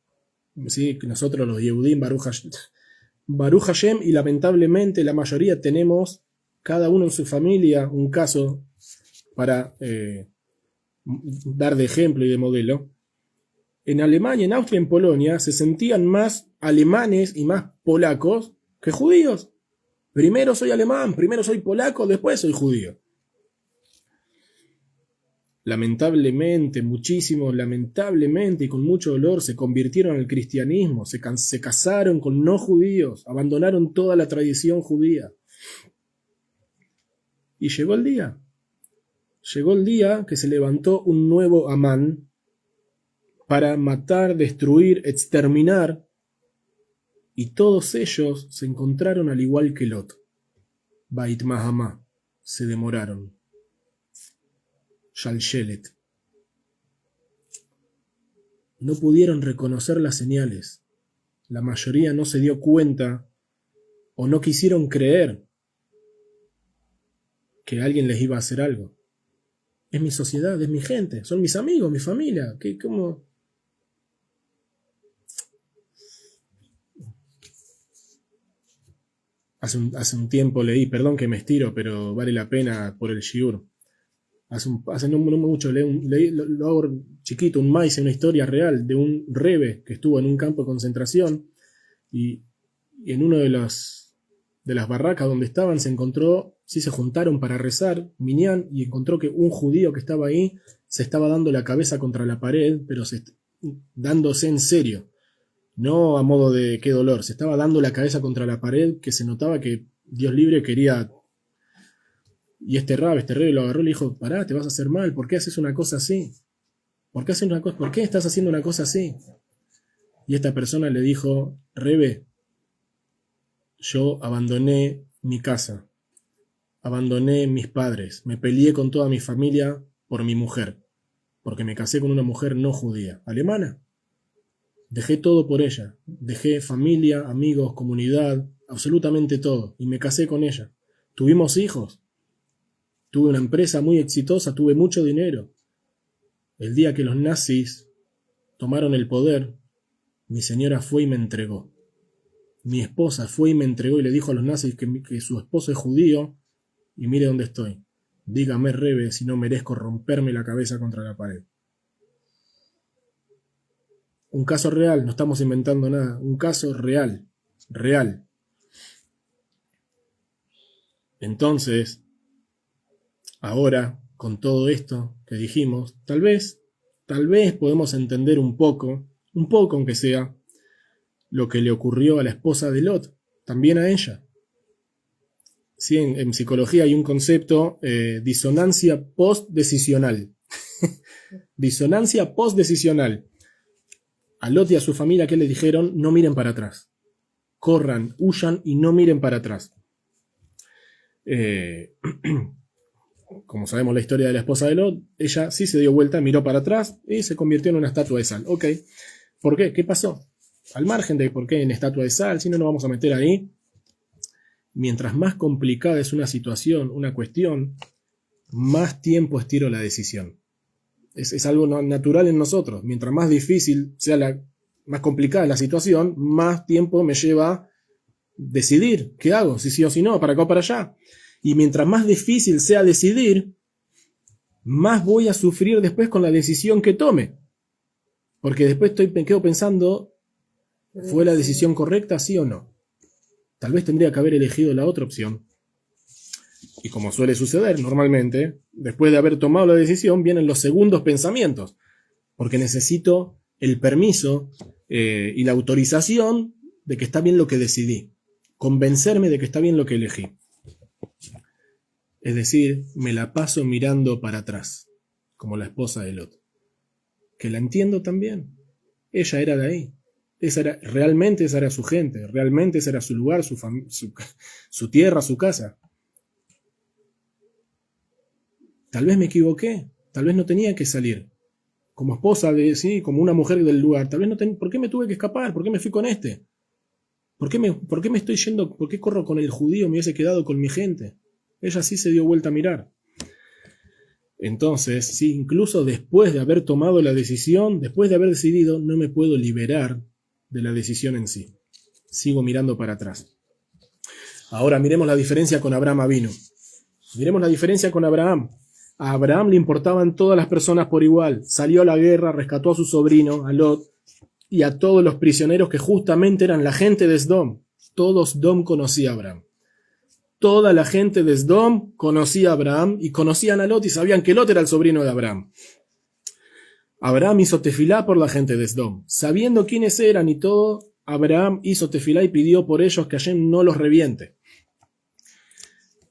¿Sí? Nosotros los Yehudim, Baruch Hashem, y lamentablemente la mayoría tenemos, cada uno en su familia, un caso para dar de ejemplo y de modelo. En Alemania, en Austria, en Polonia, se sentían más alemanes y más polacos que judíos. Primero soy alemán, primero soy polaco, después soy judío. Lamentablemente, lamentablemente y con mucho dolor, se convirtieron al cristianismo, se casaron con no judíos, abandonaron toda la tradición judía. Y llegó el día que se levantó un nuevo Amán para matar, destruir, exterminar, y todos ellos se encontraron al igual que Lot. Bait Mahamá, se demoraron. Shalshelet. No pudieron reconocer las señales. La mayoría no se dio cuenta o no quisieron creer que alguien les iba a hacer algo. Es mi sociedad, es mi gente, son mis amigos, mi familia. ¿Cómo? Hace un tiempo leí, perdón que me estiro, pero vale la pena por el shiur. Hace no mucho lo hago chiquito, un maíz, una historia real de un rebe que estuvo en un campo de concentración y en una de las barracas donde estaban se juntaron para rezar, minyan, y encontró que un judío que estaba ahí se estaba dando la cabeza contra la pared, pero dándose en serio, no a modo de qué dolor, se estaba dando la cabeza contra la pared, que se notaba que Dios libre quería. Y este rebe lo agarró y le dijo: pará, te vas a hacer mal, ¿por qué haces una cosa así? ¿Por qué estás haciendo una cosa así? Y esta persona le dijo: Rebe, yo abandoné mi casa, abandoné mis padres, me peleé con toda mi familia por mi mujer, porque me casé con una mujer no judía, alemana. Dejé todo por ella, dejé familia, amigos, comunidad, absolutamente todo, y me casé con ella. Tuvimos hijos. Tuve una empresa muy exitosa, tuve mucho dinero. El día que los nazis tomaron el poder, mi señora fue y me entregó. Mi esposa fue y me entregó y le dijo a los nazis que su esposo es judío, y mire dónde estoy. Dígame, Rebe, si no merezco romperme la cabeza contra la pared. Un caso real, no estamos inventando nada, un caso real. Entonces, ahora, con todo esto que dijimos, tal vez podemos entender un poco aunque sea, lo que le ocurrió a la esposa de Lot, también a ella. Sí, en psicología hay un concepto, disonancia postdecisional. Disonancia postdecisional. A Lot y a su familia, ¿qué le dijeron? No miren para atrás. Corran, huyan y no miren para atrás. Como sabemos la historia de la esposa de Lot, ella sí se dio vuelta, miró para atrás y se convirtió en una estatua de sal. Ok, ¿por qué? ¿Qué pasó? Al margen de por qué en estatua de sal, si no nos vamos a meter ahí, mientras más complicada es una situación, una cuestión, más tiempo estiro la decisión. Es algo natural en nosotros. Mientras más difícil sea más complicada la situación, más tiempo me lleva decidir qué hago, si sí o si no, para acá o para allá. Y mientras más difícil sea decidir, más voy a sufrir después con la decisión que tome. Porque después me quedo pensando, ¿fue la decisión correcta, sí o no? Tal vez tendría que haber elegido la otra opción. Y como suele suceder normalmente, después de haber tomado la decisión, vienen los segundos pensamientos. Porque necesito el permiso y la autorización de que está bien lo que decidí. Convencerme de que está bien lo que elegí. Es decir, me la paso mirando para atrás, como la esposa de Lot. Que la entiendo también. Ella era de ahí. Realmente esa era su gente, realmente ese era su lugar, su tierra, su casa. Tal vez me equivoqué, tal vez no tenía que salir. Como esposa, como una mujer del lugar, tal vez no tenía. ¿Por qué me tuve que escapar? ¿Por qué me fui con este? ¿Por qué me estoy yendo? ¿Por qué corro con el judío? Me hubiese quedado con mi gente. Ella sí se dio vuelta a mirar. Entonces, sí, incluso después de haber tomado la decisión, después de haber decidido, no me puedo liberar de la decisión en sí. Sigo mirando para atrás. Ahora miremos la diferencia con Abraham Avinu. Miremos la diferencia con Abraham. A Abraham le importaban todas las personas por igual. Salió a la guerra, rescató a su sobrino, a Lot, y a todos los prisioneros que justamente eran la gente de Sdom. Todo Sdom conocía a Abraham. Toda la gente de Sdom conocía a Abraham y conocían a Lot y sabían que Lot era el sobrino de Abraham. Abraham hizo tefilá por la gente de Sdom. Sabiendo quiénes eran y todo, Abraham hizo tefilá y pidió por ellos que Hashem no los reviente.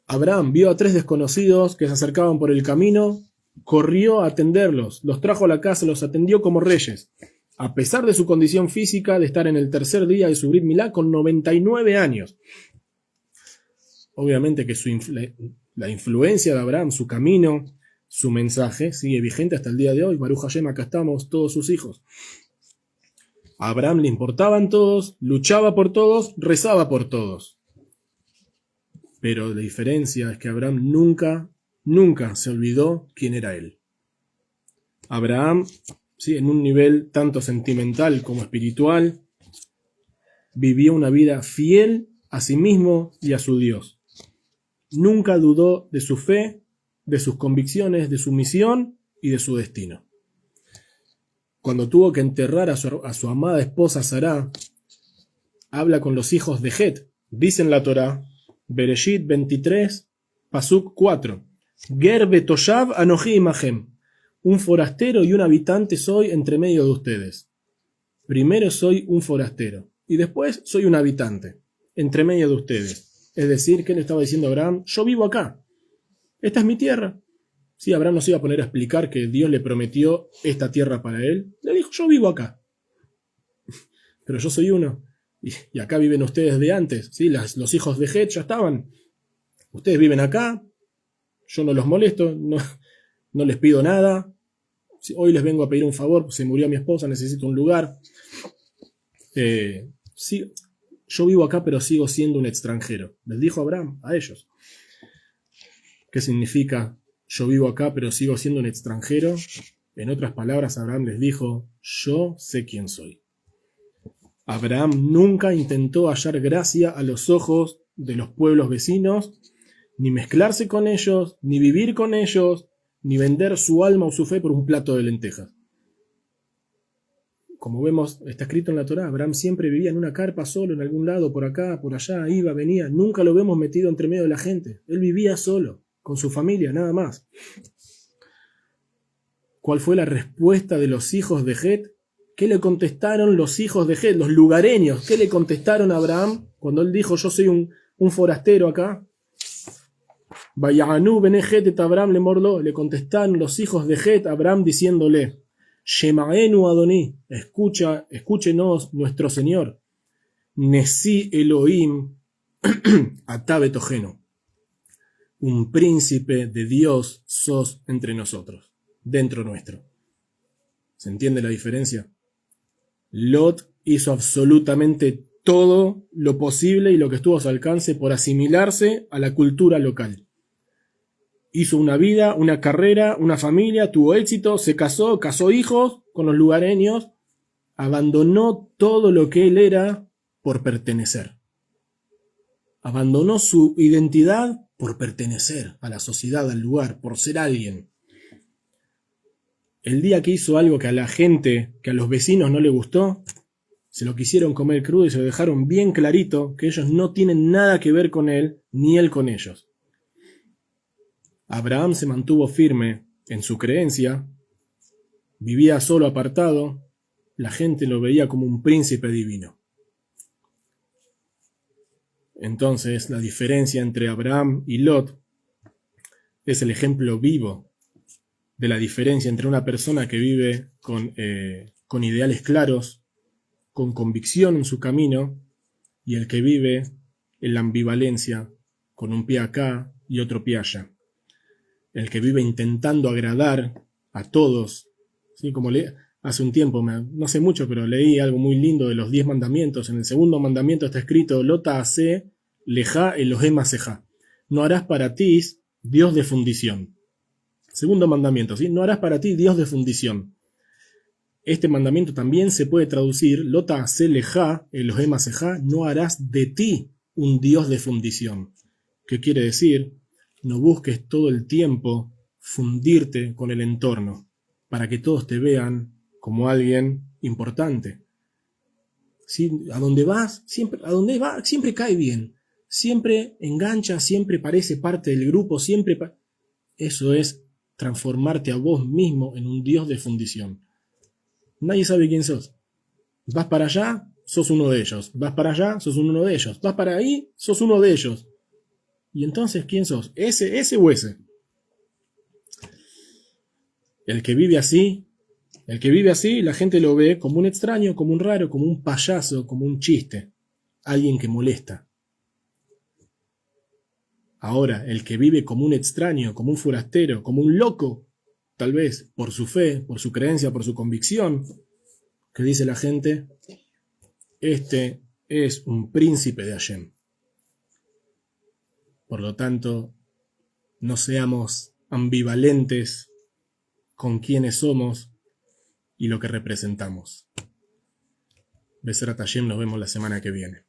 Abraham vio a 3 desconocidos que se acercaban por el camino, corrió a atenderlos, los trajo a la casa, los atendió como reyes. A pesar de su condición física, de estar en el tercer día de su Brit Milá con 99 años. Obviamente que la influencia de Abraham, su camino, su mensaje, sigue vigente hasta el día de hoy. Baruch Hashem, acá estamos, todos sus hijos. A Abraham le importaban todos, luchaba por todos, rezaba por todos. Pero la diferencia es que Abraham nunca se olvidó quién era él. Abraham, sí, en un nivel tanto sentimental como espiritual, vivió una vida fiel a sí mismo y a su Dios. Nunca dudó de su fe, de sus convicciones, de su misión y de su destino. Cuando tuvo que enterrar a su amada esposa Sará, habla con los hijos de Het. Dice en la Torá, Bereshit 23, Pasuk 4, Ger betoshav anoji imahem. Un forastero y un habitante soy entre medio de ustedes. Primero soy un forastero y después soy un habitante entre medio de ustedes. Es decir, ¿qué le estaba diciendo a Abraham? Yo vivo acá. Esta es mi tierra. Sí, Abraham no se iba a poner a explicar que Dios le prometió esta tierra para él. Le dijo, yo vivo acá. Pero yo soy uno. Y acá viven ustedes de antes. ¿Sí? Los hijos de Het ya estaban. Ustedes viven acá. Yo no los molesto. No les pido nada. Hoy les vengo a pedir un favor. Se murió mi esposa. Necesito un lugar. Sí, yo vivo acá, pero sigo siendo un extranjero. Les dijo Abraham a ellos. ¿Qué significa? Yo vivo acá, pero sigo siendo un extranjero. En otras palabras, Abraham les dijo, yo sé quién soy. Abraham nunca intentó hallar gracia a los ojos de los pueblos vecinos, ni mezclarse con ellos, ni vivir con ellos, ni vender su alma o su fe por un plato de lentejas. Como vemos, está escrito en la Torá, Abraham siempre vivía en una carpa solo, en algún lado, por acá, por allá, iba, venía. Nunca lo vemos metido entre medio de la gente. Él vivía solo, con su familia, nada más. ¿Cuál fue la respuesta de los hijos de Het? ¿Qué le contestaron los hijos de Het, los lugareños? ¿Qué le contestaron a Abraham cuando él dijo, yo soy un forastero acá? Vayanu bene Het et Abraham le morlo. Le contestaron los hijos de Het a Abraham diciéndole, Shemaenu Adoní, escúchenos nuestro Señor. Nesi Elohim Atabetogeno. Un príncipe de Dios sos entre nosotros, dentro nuestro. ¿Se entiende la diferencia? Lot hizo absolutamente todo lo posible y lo que estuvo a su alcance por asimilarse a la cultura local. Hizo una vida, una carrera, una familia, tuvo éxito, se casó hijos con los lugareños, abandonó todo lo que él era por pertenecer. Abandonó su identidad por pertenecer a la sociedad, al lugar, por ser alguien. El día que hizo algo que a la gente, que a los vecinos no le gustó, se lo quisieron comer crudo y se lo dejaron bien clarito que ellos no tienen nada que ver con él, ni él con ellos. Abraham se mantuvo firme en su creencia, vivía solo apartado, la gente lo veía como un príncipe divino. Entonces, la diferencia entre Abraham y Lot es el ejemplo vivo de la diferencia entre una persona que vive con ideales claros, con convicción en su camino, y el que vive en la ambivalencia, con un pie acá y otro pie allá. El que vive intentando agradar a todos, ¿sí? Como hace un tiempo, no sé mucho, pero leí algo muy lindo de los 10 mandamientos. En el segundo mandamiento está escrito, Lota hace lejá Elohim asejá. No harás para ti Dios de fundición. Segundo mandamiento, ¿sí? No harás para ti Dios de fundición. Este mandamiento también se puede traducir, Lota hace lejá Elohim asejá, no harás de ti un Dios de fundición. ¿Qué quiere decir? No busques todo el tiempo fundirte con el entorno, para que todos te vean como alguien importante. ¿Sí? A donde vas, siempre cae bien, siempre engancha, siempre parece parte del grupo, eso es transformarte a vos mismo en un Dios de fundición. Nadie sabe quién sos. Vas para allá, sos uno de ellos. Vas para allá, sos uno de ellos. Vas para ahí, sos uno de ellos. Y entonces, ¿quién sos? ¿Ese o ese? El que vive así, la gente lo ve como un extraño, como un raro, como un payaso, como un chiste. Alguien que molesta. Ahora, el que vive como un extraño, como un forastero, como un loco, tal vez por su fe, por su creencia, por su convicción, ¿qué dice la gente? Este es un príncipe de Hashem. Por lo tanto, no seamos ambivalentes con quiénes somos y lo que representamos. Beserat Hashem, nos vemos la semana que viene.